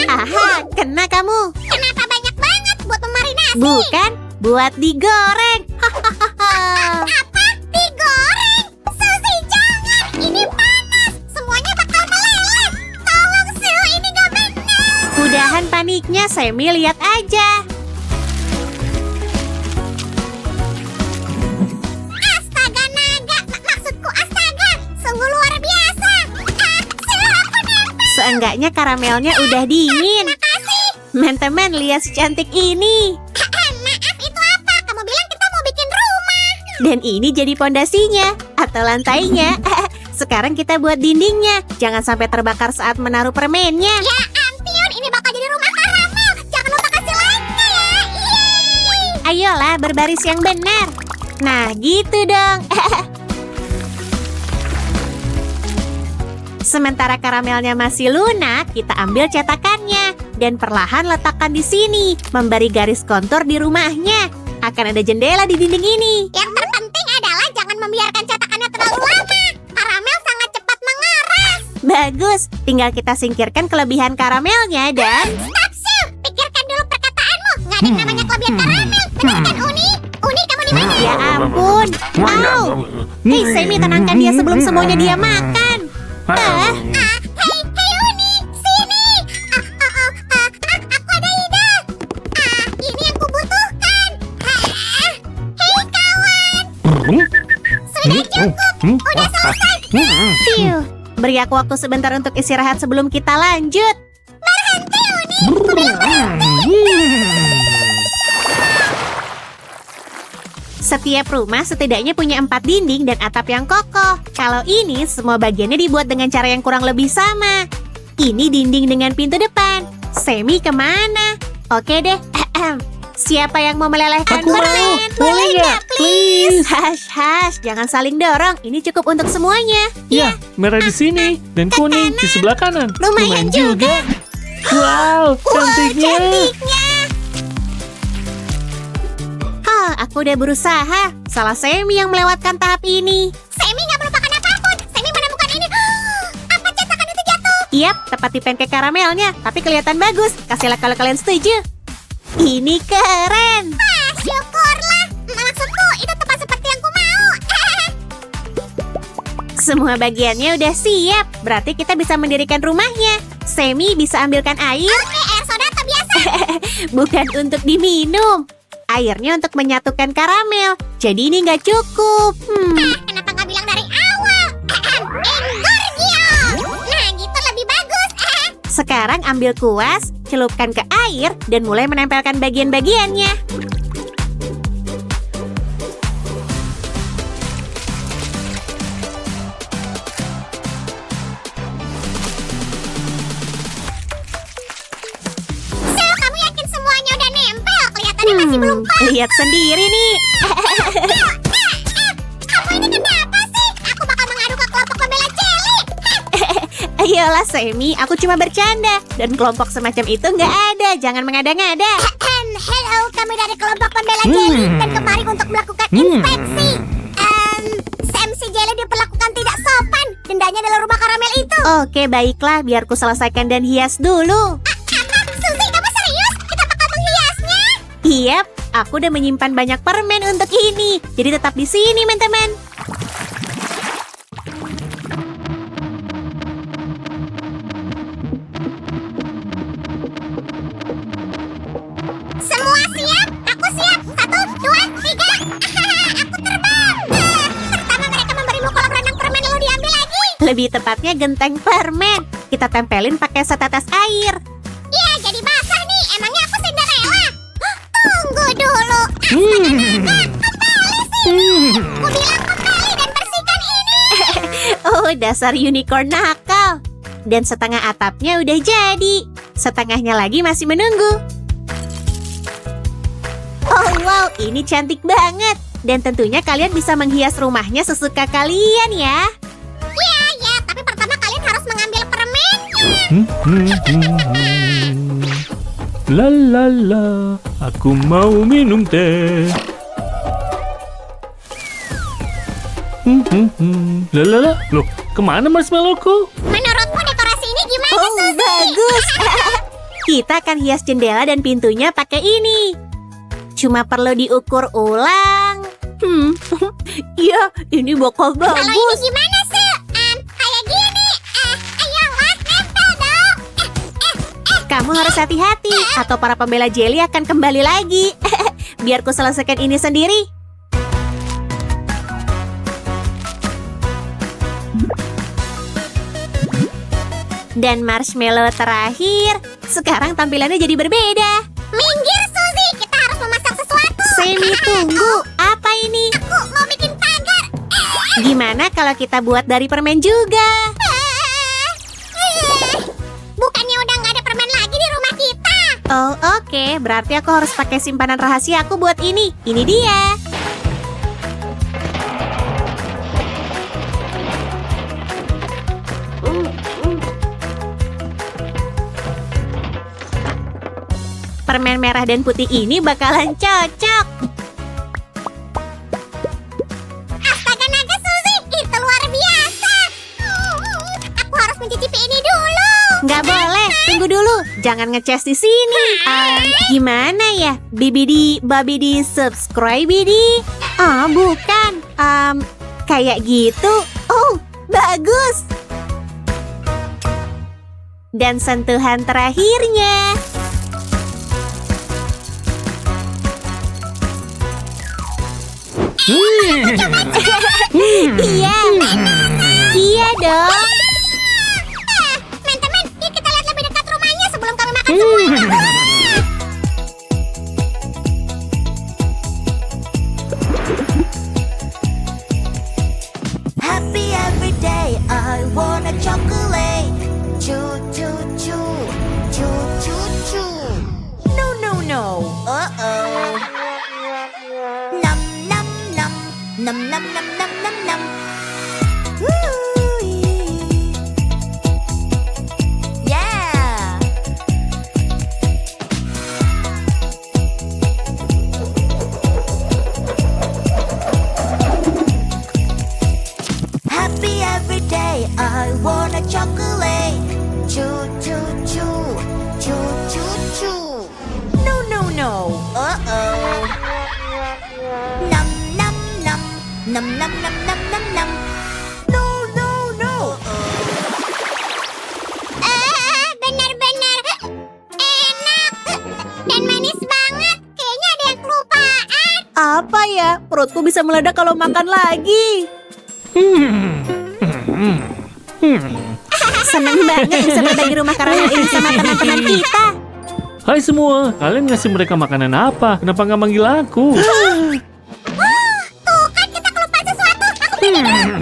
Aha, kena kamu. Kenapa banyak banget buat memarinasi? Bukan, buat digoreng. Hahaha. Apa? Digoreng? Suzy, jangan. Ini panas. Semuanya bakal meleleh. Tolong, Su. Ini gak benar. Udahan paniknya, Semi, lihat aja. Astaga naga. Maksudku astaga. Sungguh luar biasa. Su, aku nempel. Seenggaknya karamelnya udah dingin. Makasih. Teman-teman, lihat secantik ini. Maaf, itu apa? Kamu bilang kita mau bikin rumah. Dan ini jadi pondasinya atau lantainya. Sekarang kita buat dindingnya. Jangan sampai terbakar saat menaruh permennya. Ya ampun, ini bakal jadi rumah karamel. Jangan lupa kasih like-nya ya. Yeay. Ayolah, berbaris yang benar. Nah, gitu dong. Sementara karamelnya masih lunak, kita ambil cetakannya dan perlahan letakkan di sini, memberi garis kontur di rumahnya. Akan ada jendela di dinding ini. Yang terpenting adalah jangan membiarkan cetakannya terlalu lama. Karamel sangat cepat mengeras. Bagus, tinggal kita singkirkan kelebihan karamelnya dan... Stop, Su. Pikirkan dulu perkataanmu. Nggak ada yang namanya kelebihan karamel. Benar kan, Uni? Uni, kamu di mana? Ya ampun. Au. Hei, Semi, tenangkan dia sebelum semuanya dia makan. Hei Uni, sini. Aku ada ide. Ini yang kubutuhkan. Hei kawan. Sudah cukup. Udah selesai. Fiu, beri aku waktu sebentar untuk istirahat sebelum kita lanjut. Berhenti, Uni. Aku bilang berhenti. Setiap rumah setidaknya punya 4 dinding dan atap yang kokoh. Kalau ini, semua bagiannya dibuat dengan cara yang kurang lebih sama. Ini dinding dengan pintu depan. Semi kemana? Oke deh. Siapa yang mau melelehkan Aku mau. permen? Boleh nggak? Please. Hush, jangan saling dorong. Ini cukup untuk semuanya. Ya, merah di sini dan kuning di sebelah kanan. Lumayan juga. Wow, cantiknya. Cantiknya. Aku udah berusaha. Salah Semi yang melewatkan tahap ini. Semi nggak melupakan apapun. Semi menemukan ini. Apa cetakan itu jatuh? Yap, tepat di pancake karamelnya. Tapi kelihatan bagus. Kasihlah kalau kalian setuju. Ini keren. Syukurlah. Maksudku itu tepat seperti yang ku mau. Semua bagiannya udah siap. Berarti kita bisa mendirikan rumahnya. Semi bisa ambilkan air. Oke, air soda atau biasa? Bukan untuk diminum. Airnya untuk menyatukan karamel. Jadi ini nggak cukup. Kenapa nggak bilang dari awal? Engorgio. Nah, gitu lebih bagus. Sekarang ambil kuas, celupkan ke air, dan mulai menempelkan bagian-bagiannya. Sel, kamu yakin semuanya udah nempel? Kelihatannya masih belum pas. Lihat sendiri nih. Kamu ini kenapa sih? Aku bakal Ayolah Semi, aku cuma bercanda. Dan kelompok semacam itu nggak ada, jangan mengada-ngada. Hello, kami dari kelompok pembela jelly dan kemari untuk melakukan inspeksi. Sam, si jelly diperlakukan tidak sopan. Dendanya adalah rumah karamel itu. Oke, baiklah, biar ku selesaikan dan hias dulu. Suzy, kamu serius? Kita bakal menghiasnya? Yap, aku udah menyimpan banyak permen untuk ini. Jadi tetap di sini, teman-teman. Semua siap? Aku siap. 1, 2, 3. Aku terbang. Pertama mereka memberimu kolam renang permen lalu diambil lagi. Lebih tepatnya genteng permen. Kita tempelin pakai setetes air. Ya, jadi basah nih. Emangnya aku Cinderella? Tunggu dulu. Aku bilang kembali dan bersihkan ini. Oh, dasar unicorn nakal. Dan setengah atapnya udah jadi. Setengahnya lagi masih menunggu. Oh wow, ini cantik banget. Dan tentunya kalian bisa menghias rumahnya sesuka kalian ya. Ya, tapi pertama kalian harus mengambil permennya. La la la, aku mau minum teh. La la la, loh, kemana marshmallowku? Menurutmu dekorasi ini gimana, Oh, Suzy? bagus. Kita akan hias jendela dan pintunya pakai ini. Cuma perlu diukur ulang. Iya, ini bakal Kalau ini bagus. gimana, Su? Kayak gini. Ayolah, nempel dong. Kamu harus hati-hati, atau para pembela jelly akan kembali lagi. Biar ku selesaikan ini sendiri. Dan marshmallow terakhir. Sekarang tampilannya jadi berbeda. Minggir, Suzy. Kita harus memasak sesuatu. Semi, tunggu. Apa ini? Aku mau bikin pagar. Gimana kalau kita buat dari permen juga? Bukannya udah nggak ada permen lagi di rumah kita? Oh, oke. Berarti aku harus pakai simpanan rahasia aku buat ini. Ini dia. Permen merah dan putih ini bakalan cocok. Astaga naga, Suzy. Itu luar biasa. Aku harus mencicipi ini dulu. Nggak boleh, tunggu dulu. Jangan ngeces di sini. Gimana ya? Bibidi, babidi, subscribe, bidi. Oh, bukan. Kayak gitu. Oh, bagus. Dan sentuhan terakhirnya. Iya. Iya dong. Teman-teman, yuk kita lihat lebih dekat rumahnya sebelum kami makan semua. Happy every day, I want a chocolate. Choo choo choo, choo choo choo. No no no. Uh-oh. Num num num, num num num num num num. Woo-wee. Yeah. Happy every day, I want a chocolate. Choo choo choo, choo choo choo. No no no. Uh-oh. Num num num, num num num num num num. No no no. Benar-benar enak dan manis banget. Kayaknya ada yang kelupaan. Apa ya? Perutku bisa meledak kalau makan lagi. Senang banget bisa berbagi rumah karamel ini sama teman-teman kita. Hai semua, kalian ngasih mereka makanan apa? Kenapa nggak manggil aku? Tuh kan kita kelupaan sesuatu. Aku pilih dulu.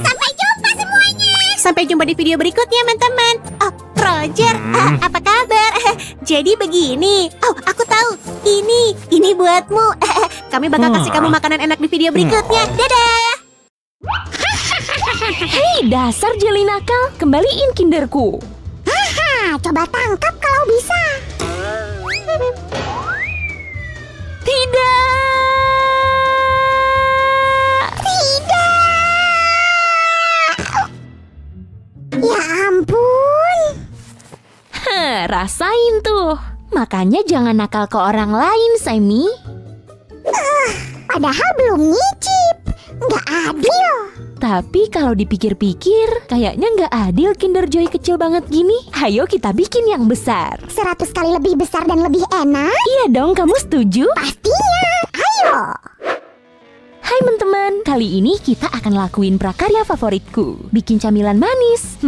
Sampai jumpa semuanya. Sampai jumpa di video berikutnya, teman-teman. Oh, Roger, apa kabar? Jadi begini. Oh, aku tahu. Ini buatmu. Kami bakal kasih kamu makanan enak di video berikutnya. Dadah. Hei, dasar jeli nakal, kembaliin kinderku. Haha, coba tangkap kalau bisa. Tidak. Ya ampun. Rasain tuh. Makanya jangan nakal ke orang lain, Sammy. Padahal belum nyicip. Nggak adil. Tapi kalau dipikir-pikir, kayaknya nggak adil Kinder Joy kecil banget gini. Ayo kita bikin yang besar. 100 kali lebih besar dan lebih enak. Iya dong, kamu setuju? Pastinya. Ayo. Hai teman-teman, kali ini kita akan lakuin prakarya favoritku, bikin camilan manis.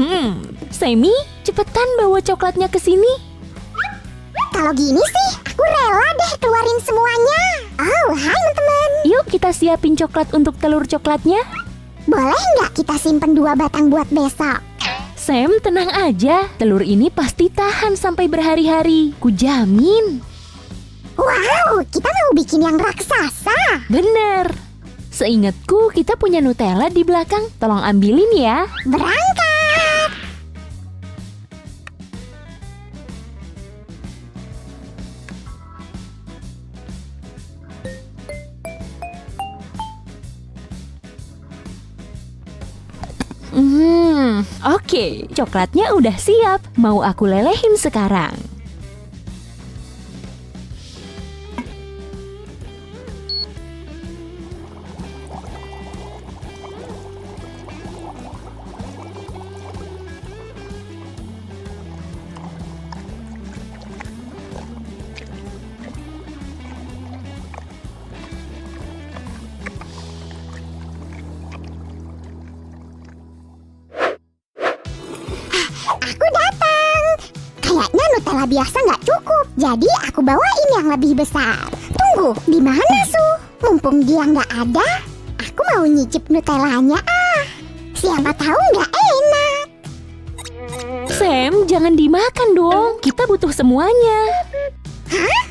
Sammy, cepetan bawa coklatnya ke sini. Kalau gini sih, aku rela deh keluarin semuanya. Oh, hai teman-teman. Yuk kita siapin coklat untuk telur coklatnya. Boleh nggak kita simpen 2 batang buat besok? Sam, tenang aja, telur ini pasti tahan sampai berhari-hari. Kujamin. Wow, kita mau bikin yang raksasa. Bener. Seingatku kita punya Nutella di belakang. Tolong ambilin ya. Berangkat. Oke, coklatnya udah siap. Mau aku lelehin sekarang. Aku datang. Kayaknya Nutella biasa nggak cukup, jadi aku bawain yang lebih besar. Tunggu, di mana Su? Mumpung dia nggak ada, aku mau nyicip Nutellanya Siapa tahu nggak enak. Sam, jangan dimakan dong. Kita butuh semuanya.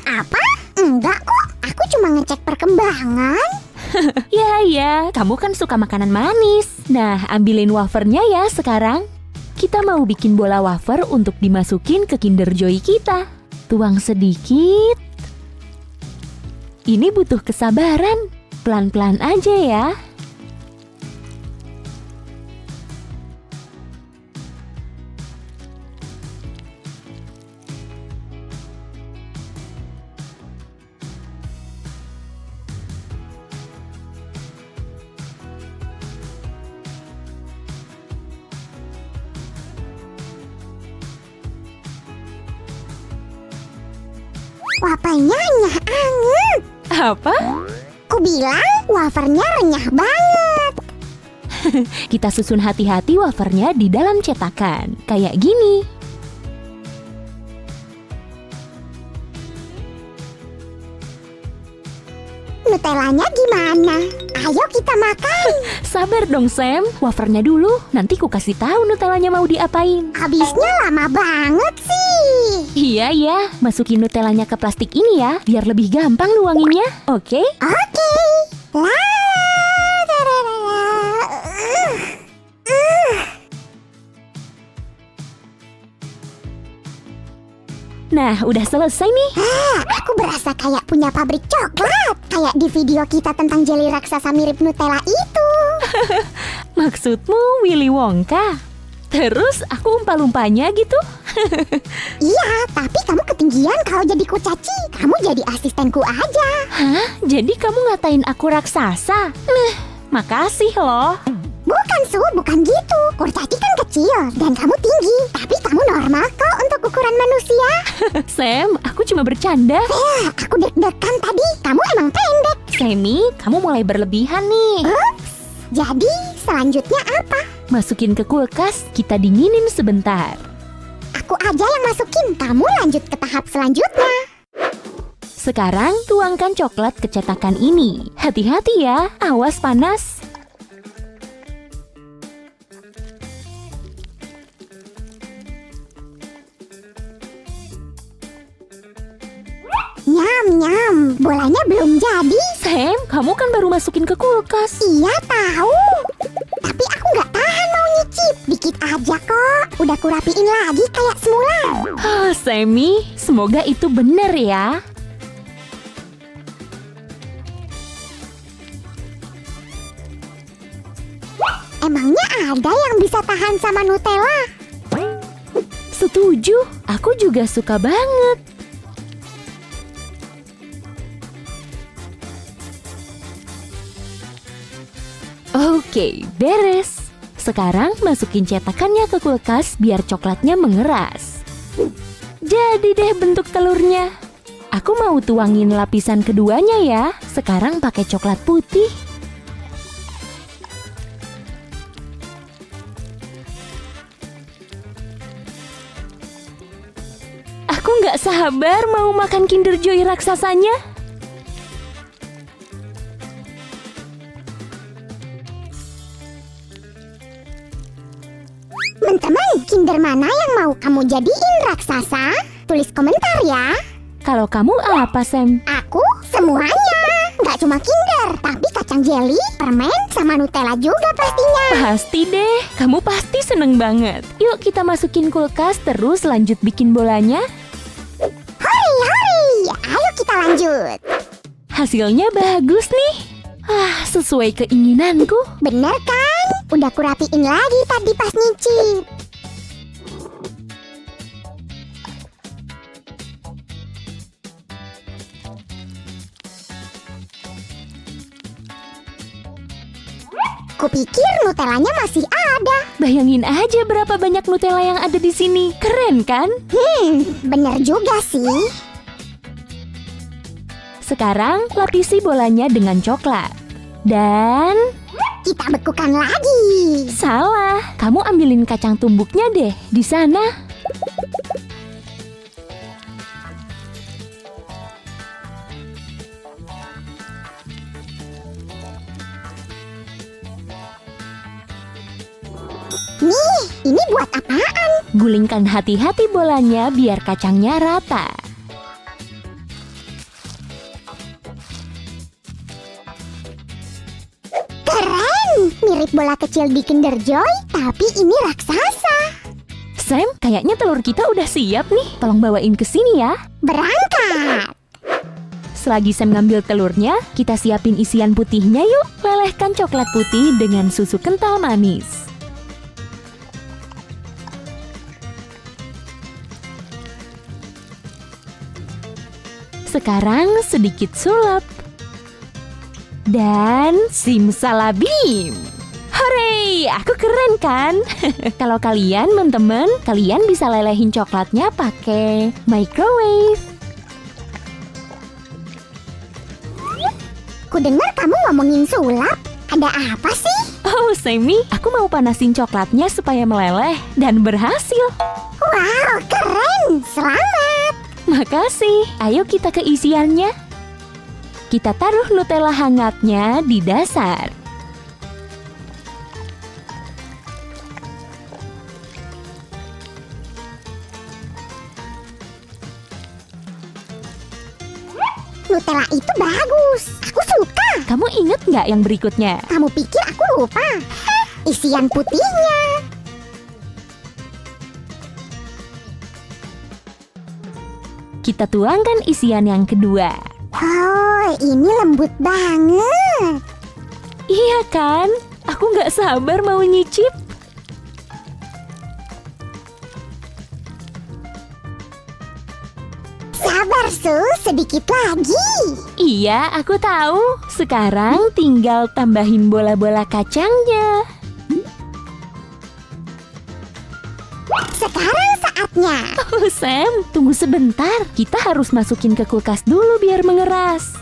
Apa? Enggak kok, aku cuma ngecek perkembangan. Ya, kamu kan suka makanan manis. Nah, ambilin wafernya ya sekarang. Kita mau bikin bola wafer untuk dimasukin ke Kinder Joy kita. Tuang sedikit. Ini butuh kesabaran. Pelan-pelan aja ya. Wafernya renyah anget. Apa? Ku bilang wafernya renyah banget. Kita susun hati-hati wafernya di dalam cetakan. Kayak gini. Nutellanya gimana? Ayo kita makan. Sabar dong Sam, wafernya dulu. Nanti ku kasih tahu Nutellanya mau diapain. Habisnya lama banget sih. Iya, masukin Nutellanya ke plastik ini ya, biar lebih gampang nuanginnya. Oke? Oke. La la la la la. Nah, udah selesai nih. Aku berasa kayak punya pabrik coklat. Kayak di video kita tentang jeli raksasa mirip Nutella itu. Maksudmu Willy Wonka? Terus aku umpa-lumpanya gitu? Iya, tapi kamu ketinggian kalau jadi kurcaci. Kamu jadi asistenku aja. Hah? Jadi kamu ngatain aku raksasa? Makasih loh. Bukan Su, bukan gitu. Kurcaci kan kecil dan kamu tinggi. Tapi kamu normal kok untuk ukuran manusia. Sam, aku cuma bercanda. Aku deg-degan tadi. Kamu emang pendek. Sammy, kamu mulai berlebihan nih. Ups. Jadi selanjutnya apa? Masukin ke kulkas, kita dinginin sebentar. Aku aja yang masukin. Kamu lanjut ke tahap selanjutnya. Sekarang tuangkan coklat ke cetakan ini. Hati-hati ya, awas panas. Nyam, bolanya belum jadi. Sam, kamu kan baru masukin ke kulkas. Iya tahu. Tapi aku nggak tahan mau Dikit aja kok. Udah kurapiin lagi kayak semula. Sammy, semoga itu benar ya. Emangnya ada yang bisa tahan sama Nutella? Setuju, aku juga suka banget. Oke, beres. Sekarang masukin cetakannya ke kulkas biar coklatnya mengeras. Jadi deh bentuk telurnya. Aku mau tuangin lapisan keduanya ya. Sekarang pakai coklat putih. Aku nggak sabar mau makan Kinder Joy raksasanya. Teman-teman, Kinder mana yang mau kamu jadiin raksasa? Tulis komentar ya. Kalau kamu apa, Sam? Aku semuanya. Nggak cuma Kinder, tapi kacang jelly, permen, sama Nutella juga pastinya. Pasti deh, kamu pasti seneng banget. Yuk kita masukin kulkas terus lanjut bikin bolanya. Hori, ayo kita lanjut. Hasilnya bagus nih. Sesuai keinginanku. Bener kan? Udah kurapiin lagi tadi pas nyicip. Kupikir Nutellanya masih ada. Bayangin aja berapa banyak Nutella yang ada di sini. Keren kan? Bener juga sih. Sekarang lapisi bolanya dengan coklat. Dan Kita bekukan lagi. salah, kamu ambilin kacang tumbuknya deh di sana. Nih, ini buat apaan? Gulingkan hati-hati bolanya biar kacangnya rata. Keren! Mirip bola kecil di Kinder Joy, tapi ini raksasa. Sam, kayaknya telur kita udah siap nih. Tolong bawain ke sini ya. Berangkat! Selagi Sam ngambil telurnya, kita siapin isian putihnya yuk. Lelehkan coklat putih dengan susu kental manis. Sekarang sedikit sulap. Dan simsalabim. Hore, aku keren kan? Kalau kalian, teman-teman, kalian bisa lelehin coklatnya pakai microwave. Kudengar kamu ngomongin sulap. Ada apa sih? Oh, Sammy, aku mau panasin coklatnya supaya meleleh dan berhasil. Wow, keren! Selamat! Makasih. Ayo kita ke isiannya. Kita taruh Nutella hangatnya di dasar. Nutella itu bagus. Aku suka. Kamu inget nggak yang berikutnya? Kamu pikir aku lupa? Isian putihnya. Kita tuangkan isian yang kedua. Oh, ini lembut banget. Iya kan? Aku nggak sabar mau nyicip. Sabar, Su. Sedikit lagi. Iya, aku tahu. Sekarang tinggal tambahin bola-bola kacangnya. Sekarang saatnya. Oh, Sam, tunggu sebentar. Kita harus masukin ke kulkas dulu biar mengeras.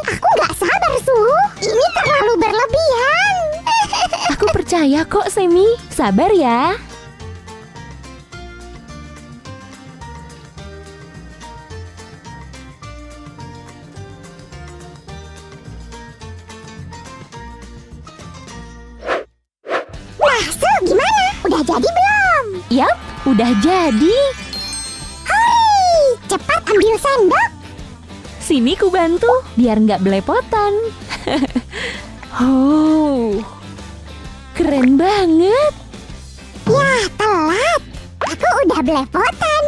Aku nggak sabar, Su. Ini terlalu berlebihan. Aku percaya kok, Sammy. Sabar ya. Nah, Su, gimana? Udah jadi belum? Yap, udah jadi. Hore! Cepat ambil sendok. Sini ku bantu, biar nggak belepotan. Oh, keren banget. Ya, telat. Aku udah belepotan.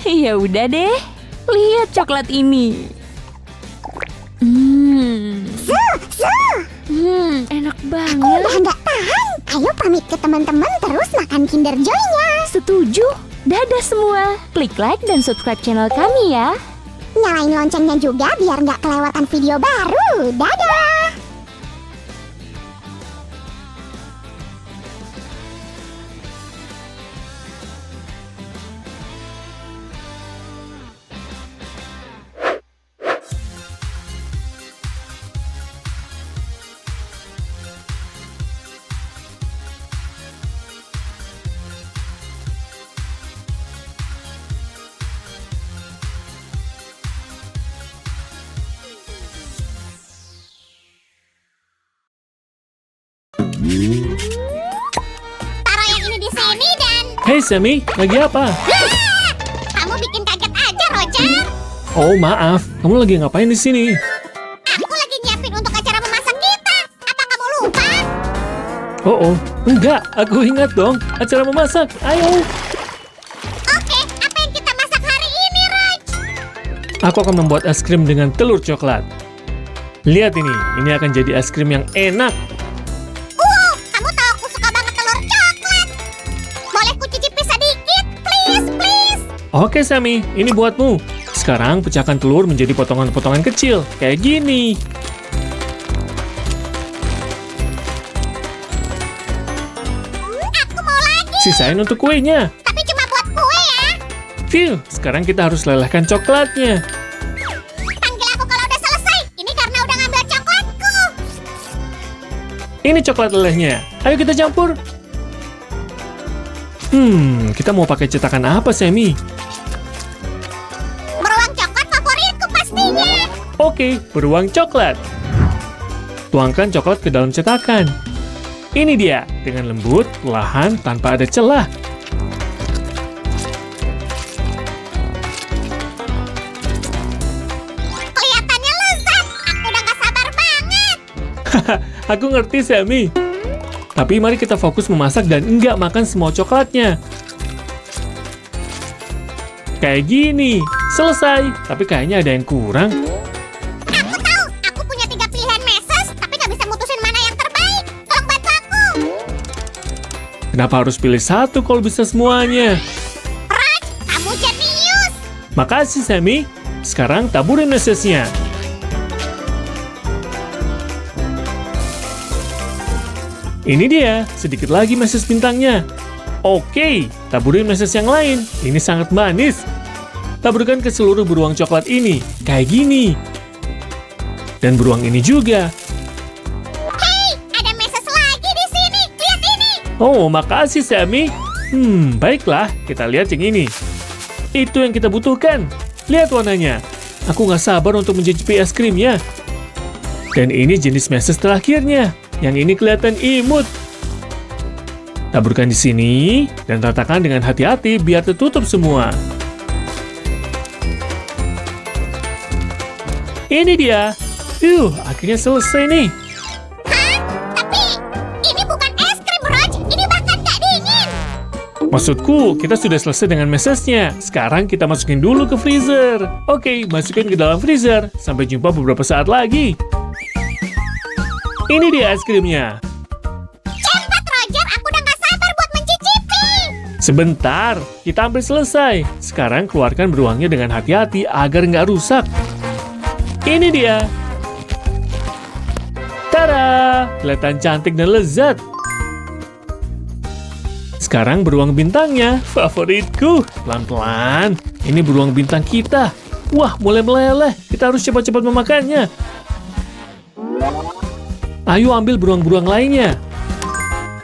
Ya udah deh, lihat coklat ini. Enak banget. Udah nggak tahan. Ayo pamit ke teman-teman terus makan Kinder Joy-nya. Setuju. Dadah semua. Klik like dan subscribe channel kami ya. Nyalain loncengnya juga biar nggak kelewatan video baru. Dadah! Taruh yang ini di sini dan... Hey Sammy, lagi apa? Kamu bikin kaget aja, Roger. Oh maaf, kamu lagi ngapain di sini? Aku lagi nyiapin untuk acara memasak kita. Apa kamu lupa? Oh, enggak, aku ingat dong. Acara memasak, ayo. Oke, apa yang kita masak hari ini, Raj? Aku akan membuat es krim dengan telur coklat. Lihat ini akan jadi es krim yang enak. Kamu tahu aku suka banget telur coklat. Boleh ku cicipi sedikit? Please, please. Oke Sammy, ini buatmu. Sekarang pecahkan telur menjadi potongan-potongan kecil, kayak gini. Aku mau lagi, Sisain untuk kuenya. tapi cuma buat kue ya. Phew, sekarang kita harus lelehkan coklatnya. Panggil aku kalau udah selesai. Ini karena udah ngambil coklatku. Ini coklat lelehnya. Ayo kita campur. Kita mau pakai cetakan apa, Sammy? Beruang coklat favoritku pastinya. Oke, beruang coklat. Tuangkan coklat ke dalam cetakan. Ini dia, dengan lembut, perlahan, tanpa ada celah. Kelihatannya lezat. Aku udah gak sabar banget. Aku ngerti, Sammy. Tapi mari kita fokus memasak dan enggak makan semua coklatnya. Kayak gini. Selesai. Tapi kayaknya ada yang kurang. Aku tahu. Aku punya 3 pilihan meses, tapi gak bisa mutusin mana yang terbaik. Tolong bantu aku. Kenapa harus pilih satu kalau bisa semuanya? Raj, kamu jenius. Makasih, Sammy. Sekarang taburin mesesnya. Ini dia, sedikit lagi meses bintangnya. Oke, taburin meses yang lain. Ini sangat manis. Taburkan ke seluruh beruang coklat ini, kayak gini. Dan beruang ini juga. Hei, ada meses lagi di sini. Lihat ini. Oh, makasih, Sammy. Baiklah, kita lihat yang ini. Itu yang kita butuhkan. Lihat warnanya. Aku nggak sabar untuk mencicipi es krimnya. Dan ini jenis meses terakhirnya. Yang ini kelihatan imut. Taburkan di sini dan ratakan dengan hati-hati biar tertutup semua. Ini dia. Akhirnya selesai nih. Hah? Tapi ini bukan es krim, Raj. Ini bahkan gak dingin. Maksudku, kita sudah selesai dengan mesesnya. Sekarang kita masukin dulu ke freezer. Oke, masukin ke dalam freezer. Sampai jumpa beberapa saat lagi. Ini dia es krimnya. Cepat, Roger. Aku udah gak sabar buat mencicipi. Sebentar, kita hampir selesai. Sekarang keluarkan beruangnya dengan hati-hati agar nggak rusak. Ini dia. Tada! Kelihatan cantik dan lezat. Sekarang beruang bintangnya, favoritku. Pelan-pelan, ini beruang bintang kita. Wah, mulai meleleh. Kita harus cepat-cepat memakannya. Ayo ambil beruang-beruang lainnya.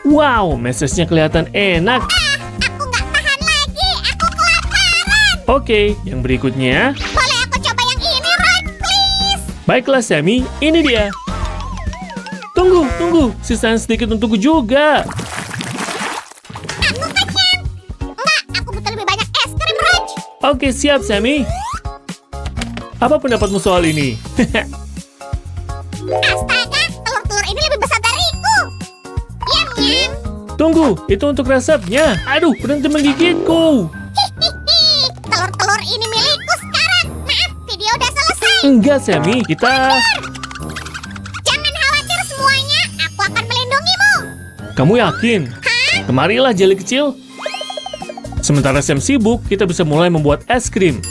Wow, mesesnya kelihatan enak. Aku gak tahan lagi. Aku kelaparan. Oke, yang berikutnya. Boleh aku coba yang ini, Raj? Please. Baiklah, Sammy. Ini dia. Tunggu. Sisain sedikit untukku juga. Aku kenyang. Enggak, aku butuh lebih banyak es krim, Raj. Oke, siap, Sammy. Apa pendapatmu soal ini? Astaga, telur-telur ini lebih besar dariku. Yum, yum. Tunggu, itu untuk resepnya. Aduh, berhenti menggigitku. Telur-telur ini milikku sekarang. Maaf, video udah selesai. Enggak, Sammy, kita... Jangan khawatir semuanya, aku akan melindungimu. Kamu yakin? Kemarilah, jeli kecil. Sementara Sam sibuk, kita bisa mulai membuat es krim.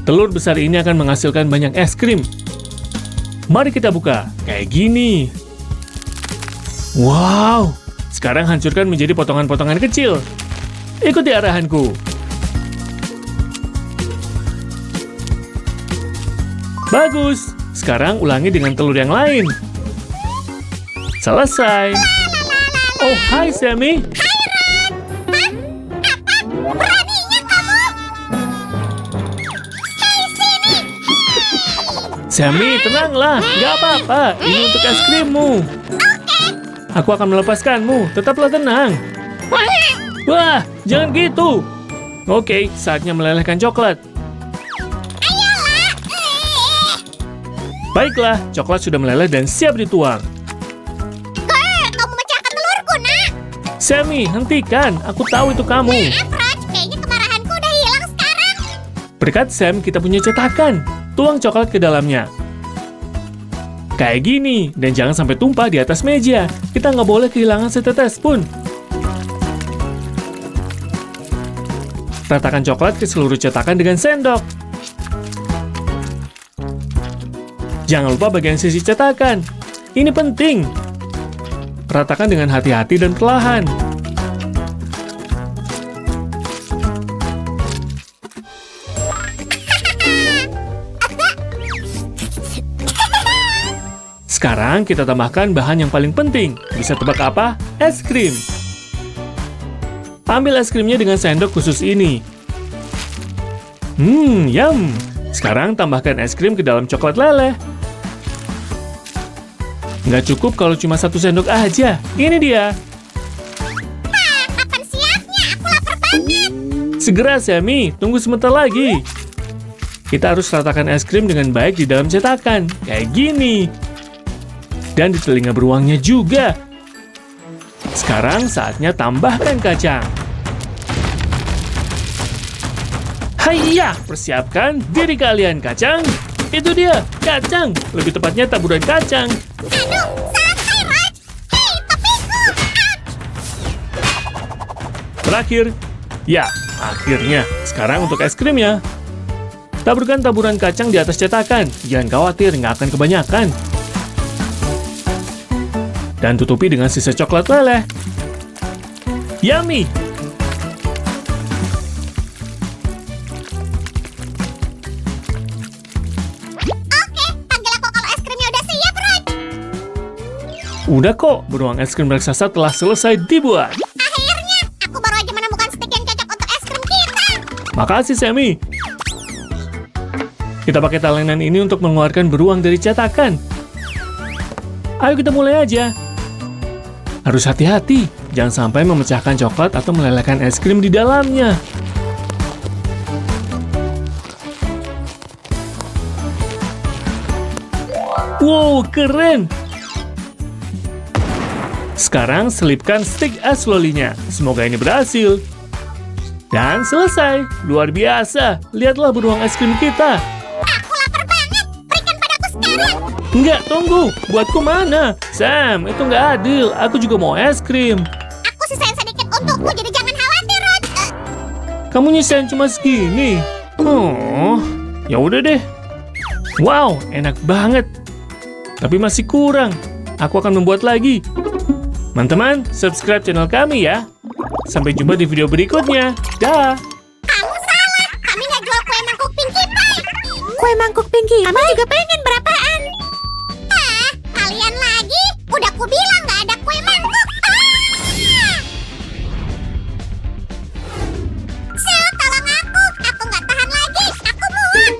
Telur besar ini akan menghasilkan banyak es krim. Mari kita buka. Kayak gini. Wow. Sekarang hancurkan menjadi potongan-potongan kecil. Ikuti arahanku. Bagus. Sekarang ulangi dengan telur yang lain. Selesai. Oh, hai Sammy. Beraninya kamu? Hei, sini. Sammy, tenanglah. Gak apa-apa. Ini untuk es krimmu. Aku akan melepaskanmu. Tetaplah tenang. Wah, jangan gitu. Oke, saatnya melelehkan coklat. Baiklah, coklat sudah meleleh dan siap dituang. Kamu memecahkan telurku, nak. Sammy, hentikan. Aku tahu itu kamu. Raj, kayaknya kemarahanku udah hilang sekarang. Berkat Sam, kita punya cetakan. Tuang coklat ke dalamnya. Kayak gini, dan jangan sampai tumpah di atas meja. Kita nggak boleh kehilangan setetes pun. Ratakan coklat ke seluruh cetakan dengan sendok. Jangan lupa bagian sisi cetakan. Ini penting. Ratakan dengan hati-hati dan perlahan. Sekarang kita tambahkan bahan yang paling penting. Bisa tebak apa? Es krim. Ambil es krimnya dengan sendok khusus ini. Yum. Sekarang tambahkan es krim ke dalam coklat leleh. Nggak cukup kalau cuma 1 sendok aja. Ini dia. Kapan siapnya? Aku lapar banget. Segera, Sammy. Tunggu sebentar lagi. Kita harus ratakan es krim dengan baik di dalam cetakan. Kayak gini. Dan di telinga beruangnya juga. Sekarang saatnya tambahkan kacang. Hayya, persiapkan diri kalian kacang. Itu dia, kacang. Lebih tepatnya taburan kacang. Aduh, santai, Raj. Hei, topiku. Terakhir. Ya, akhirnya. Sekarang untuk es krimnya. Taburkan taburan kacang di atas cetakan. Jangan khawatir, nggak akan kebanyakan. Dan tutupi dengan sisa coklat leleh. Yummy! Oke, panggil aku kalau es krimnya udah siap, Raj. Udah kok, beruang es krim raksasa telah selesai dibuat. Akhirnya, aku baru aja menemukan stik yang cocok untuk es krim kita. Makasih, Sammy. Kita pakai talenan ini untuk mengeluarkan beruang dari cetakan. Ayo kita mulai aja. Harus hati-hati, jangan sampai memecahkan coklat atau melelehkan es krim di dalamnya. Wow, keren! Sekarang selipkan stik es lolinya. Semoga ini berhasil. Dan selesai. Luar biasa. Lihatlah beruang es krim kita. Aku lapar banget. Berikan padaku sekarang. Enggak, tunggu. Buatku mana? Sam, itu nggak adil. Aku juga mau es krim. Aku sisain sedikit untukmu, jadi jangan khawatir, Raj. Kamu nyisain cuma segini. Oh, ya udah deh. Wow, enak banget. Tapi masih kurang. Aku akan membuat lagi. Teman-teman, subscribe channel kami ya. Sampai jumpa di video berikutnya. Dah. Kamu salah. Kami nggak jual kue mangkuk Pinkie Pie. Kue mangkuk Pinkie, kami juga pengen berapaan? Kalian lagi? Udah ku bilang nggak ada kue mangkuk. Sil, tolong aku. Aku nggak tahan lagi. Aku muak.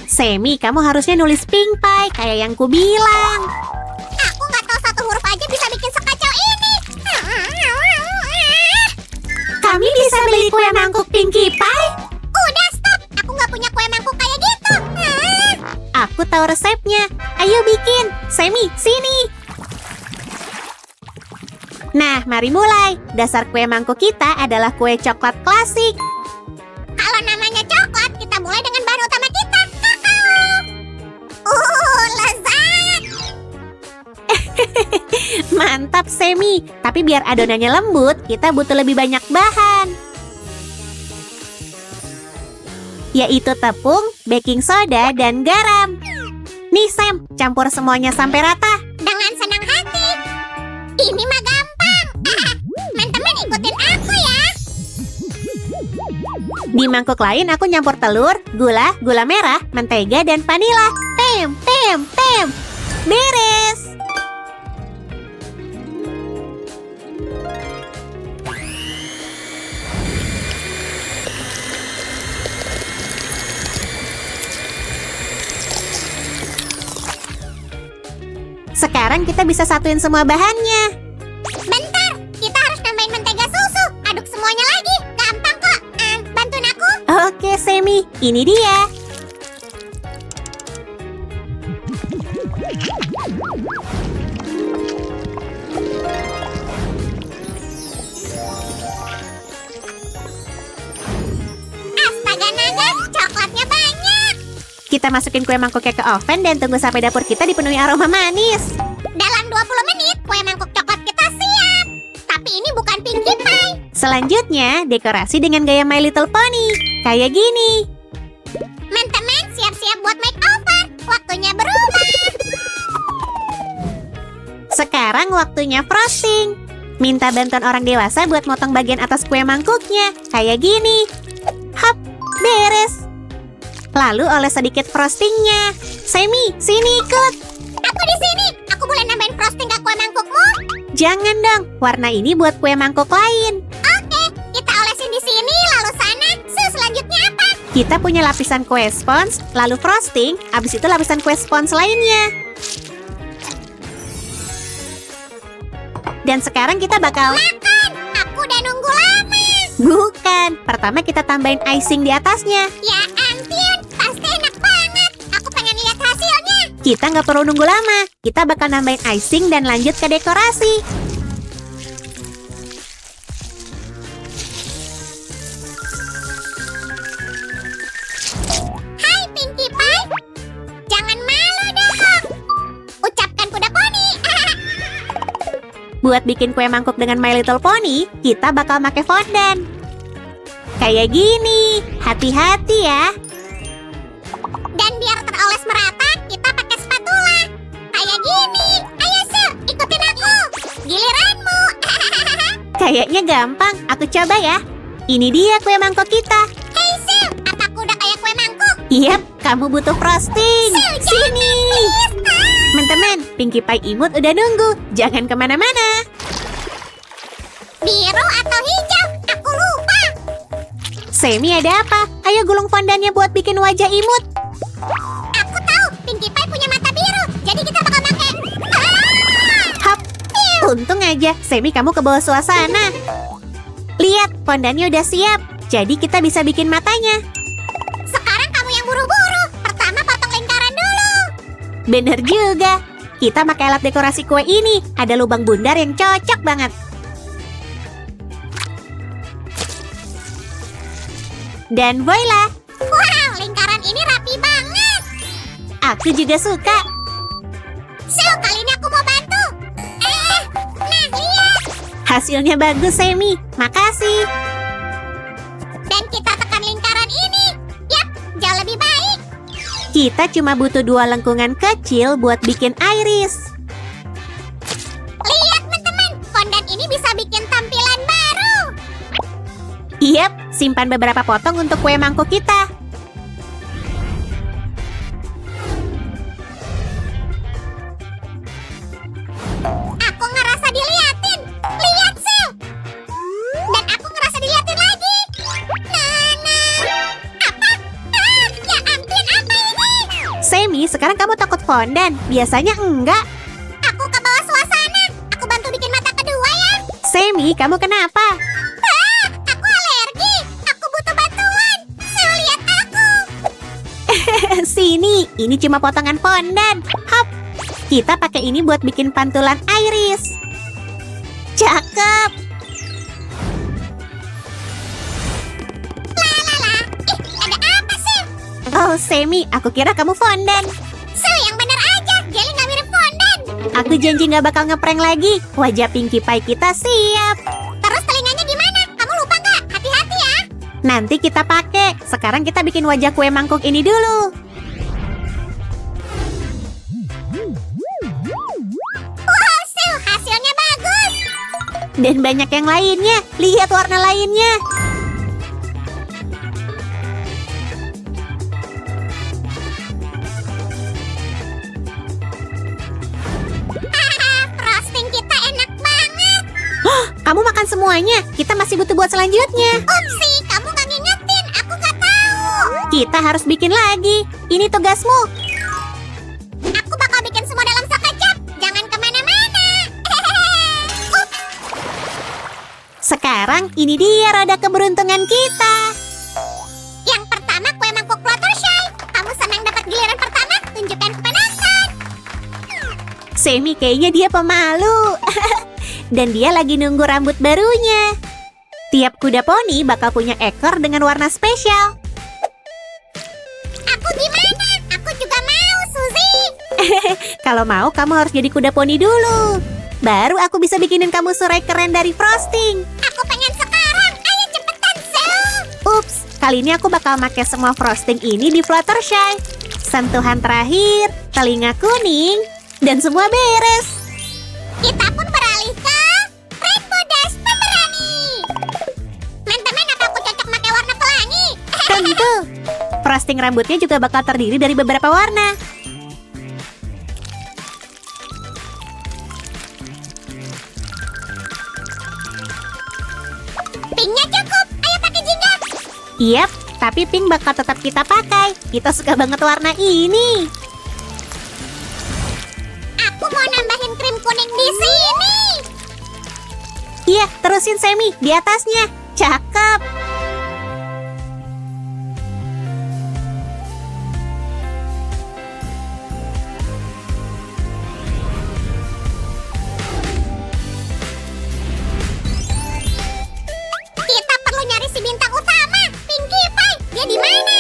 Sammy, kamu harusnya nulis Pink Pie, kayak yang ku bilang. Aku nggak tahu satu huruf aja bisa bikin sekacau ini. Kami bisa beli kue mangkuk Pinkie Pie? Udah stop. Aku nggak punya kue mangkuk kayak gitu. Aku tahu resepnya. Ayo bikin. Sammy, sini. Nah, mari mulai. Dasar kue mangkuk kita adalah kue coklat klasik. Kalau namanya coklat, kita mulai dengan bahan utama kita, kakao. Lezat. Mantap, Semi. Tapi biar adonannya lembut, kita butuh lebih banyak bahan. Yaitu tepung, baking soda, dan garam. Nih, Sam, campur semuanya sampai rata. Dengan senang hati. Ini mah gampang. Teman-teman ikutin aku ya. Di mangkuk lain aku nyampur telur, gula merah, mentega, dan vanila. Tem. Beres. Sekarang kita bisa satuin semua bahannya. Bentar, kita harus nambahin mentega susu. Aduk semuanya lagi. Gampang kok. Bantuin aku. Oke, Semi, ini dia. Astaga naga, coklatnya banyak. Kita masukin kue mangkuknya ke oven dan tunggu sampai dapur kita dipenuhi aroma manis. Dalam 20 menit, kue mangkuk coklat kita siap. Tapi ini bukan Pinkie Pie. Selanjutnya, dekorasi dengan gaya My Little Pony. Kayak gini. Teman-teman, siap-siap buat makeover. Waktunya berubah. Sekarang waktunya frosting. Minta bantuan orang dewasa buat motong bagian atas kue mangkuknya. Kayak gini. Hap, beres. Lalu oles sedikit frostingnya. Semi, sini ikut. Aku di sini. Aku boleh nambahin frosting ke kue mangkukmu? Jangan dong, warna ini buat kue mangkuk lain. Oke, kita olesin di sini, lalu sana. Selanjutnya apa? Kita punya lapisan kue spons, lalu frosting, abis itu lapisan kue spons lainnya. Dan sekarang kita bakal... Makan! Aku udah nunggu lama. Bukan, pertama kita tambahin icing di atasnya. Ya ampun, pasti enak banget. Aku pengen lihat hasilnya. Kita nggak perlu nunggu lama, kita bakal nambahin icing dan lanjut ke dekorasi. Hai Pinkie Pie. Jangan malu dong. Ucapkan kuda poni. Buat bikin kue mangkuk dengan My Little Pony, kita bakal pakai fondant. Kayak gini, hati-hati ya. Dan biar teroles merata, kita pakai spatula. Kayak gini. Ayo Sil, ikutin aku. Giliranmu. Kayaknya gampang, aku coba ya. Ini dia kue mangkuk kita. Hei Sil, apa aku udah kayak kue mangkuk? Yap, kamu butuh frosting. Sil, Sini. please. Teman-teman, Pinkie Pie imut udah nunggu. Jangan kemana-mana. Biru atau hijau? Aku lupa. Semi, ada apa? Ayo gulung fondannya buat bikin wajah imut. Aku tahu, Pinkie Pie punya mata biru. Jadi kita bakal pakai. Hap. Untung aja, Semi kamu ke bawah suasana. Lihat, fondannya udah siap. Jadi kita bisa bikin matanya. Sekarang kamu yang buru-buru. Pertama potong lingkaran dulu. Bener juga. Kita pakai alat dekorasi kue ini. Ada lubang bundar yang cocok banget. Dan voila, Wow, lingkaran ini rapi banget. aku juga suka. Sil, kali ini aku mau bantu. Nah lihat. Hasilnya bagus, Semi. Makasih. Dan kita tekan lingkaran ini. Yap, jauh lebih baik. Kita cuma butuh 2 lengkungan kecil buat bikin iris. Lihat teman-teman, fondant ini bisa bikin tampilan baru. Yap, simpan beberapa potong untuk kue mangkuk kita. Aku ngerasa diliatin. Lihat, Sil. Dan aku ngerasa diliatin lagi. Nana. Apa? Ya ampun, apa ini? Semi, sekarang kamu takut fondan. Biasanya enggak. Aku ke bawah suasana. Aku bantu bikin mata kedua ya. Semi, kamu kenapa? Aku alergi. Aku butuh bantuan. Sil, lihat aku. Sini, ini cuma potongan fondan. Hop. Kita pakai ini buat bikin pantulan iris. Cakep. Ada apa sih? Oh, Semi, aku kira kamu fondan. Yang bener aja, Jelly nggak mirip fondan. Aku janji nggak bakal ngeprank lagi. Wajah Pinkie Pie kita siap. Terus telinganya gimana? Kamu lupa nggak? Hati-hati ya. Nanti kita pakai. Sekarang kita bikin wajah kue mangkuk ini dulu. Wow, Sil, hasilnya bagus. Dan banyak yang lainnya. Lihat warna lainnya. Frosting kita enak banget. Kamu makan semuanya. Kita masih butuh buat selanjutnya. Upsi, kamu nggak ngingetin. Aku nggak tahu. Kita harus bikin lagi. Ini tugasmu. Aku bakal bikin semua dalam sekejap. Jangan kemana-mana. Ups, Sekarang ini dia roda keberuntungan kita. yang pertama kue mangkuk Fluttershy. Kamu senang dapat giliran pertama? Tunjukkan ke penonton. Semi kayaknya dia pemalu. Dan dia lagi nunggu rambut barunya. Tiap kuda poni bakal punya ekor dengan warna spesial. Aku gimana? Aku juga mau, Suzy. Kalau mau, kamu harus jadi kuda poni dulu. Baru aku bisa bikinin kamu surai keren dari frosting. Aku pengen sekarang. Ayo cepetan, Sil. Ups, kali ini aku bakal pakai semua frosting ini di Fluttershy. Sentuhan terakhir, telinga kuning, dan semua beres. Kita pun beralih ke Rainbow Dash Pemberani. Teman-teman, apa aku cocok pakai warna pelangi? Tentu. Frosting rambutnya juga bakal terdiri dari beberapa warna. Pinknya cukup. Ayo pakai jingga. Yap, tapi pink bakal tetap kita pakai. Kita suka banget warna ini. Aku mau nambahin krim kuning di sini. Iya, terusin Semi, di atasnya. Cakep. Kita perlu nyari si bintang utama, Pinkie Pie. Dia di mana?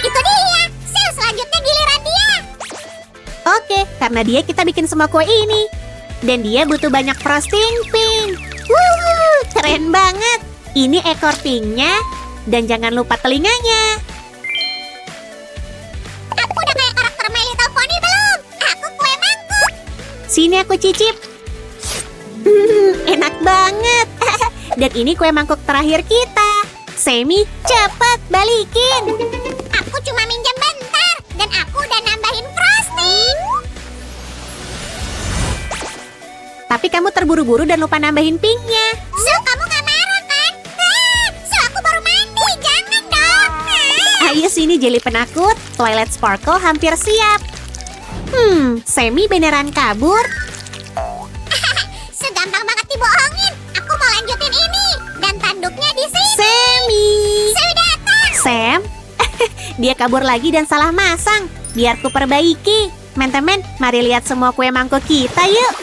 Itu dia. Sil, selanjutnya giliran dia. Oke, karena dia kita bikin semua kue ini. Dan dia butuh banyak frosting pink. Wuh, keren banget. Ini ekor pinknya. Dan jangan lupa telinganya. Aku udah kayak karakter My Little Pony belum? Aku kue mangkuk. Sini aku cicip. Enak banget. Dan ini kue mangkuk terakhir kita. Semi, cepat balikin. Aku cuma minjem bentar. Dan aku udah nambahin frosting. Tapi kamu terburu-buru dan lupa nambahin pinknya. Sil, kamu gak marah kan? Sil, aku baru mandi. Jangan dong. Ayo sini Jelly penakut. Twilight Sparkle hampir siap. Semi beneran kabur. Segampang banget dibohongin. Aku mau lanjutin ini. Dan tanduknya di sini. Semi. Sil datang. Sam, dia kabur lagi dan salah masang. Biar ku perbaiki. Teman-teman, mari lihat semua kue mangkuk kita yuk.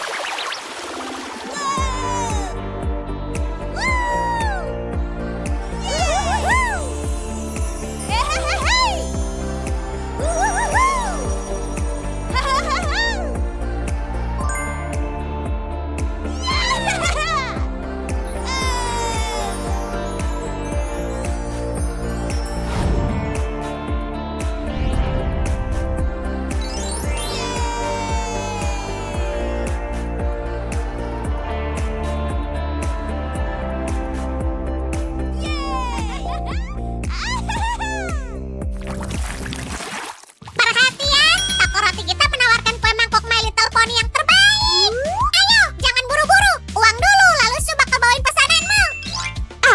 Perhatian, toko roti kita menawarkan kue mangkok My Little Pony yang terbaik. Ayo, jangan buru-buru. Uang dulu, lalu Su bakal bawain pesananmu.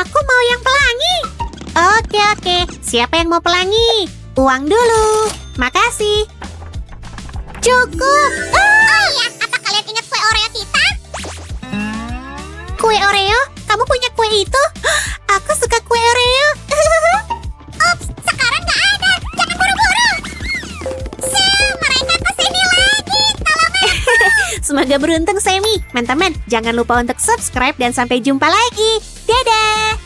Aku mau yang pelangi. Oke. Siapa yang mau pelangi? Uang dulu. Makasih. Cukup. Oh iya, apa kalian ingat kue Oreo kita? Kue Oreo? Kamu punya kue itu? Aku suka kue Oreo. Ups, sekarang nggak ada. Jangan buru-buru. Sil, mereka kesini lagi. Tolong aku. Semoga beruntung, Sammy. Teman-teman, jangan lupa untuk subscribe dan sampai jumpa lagi. Dadah!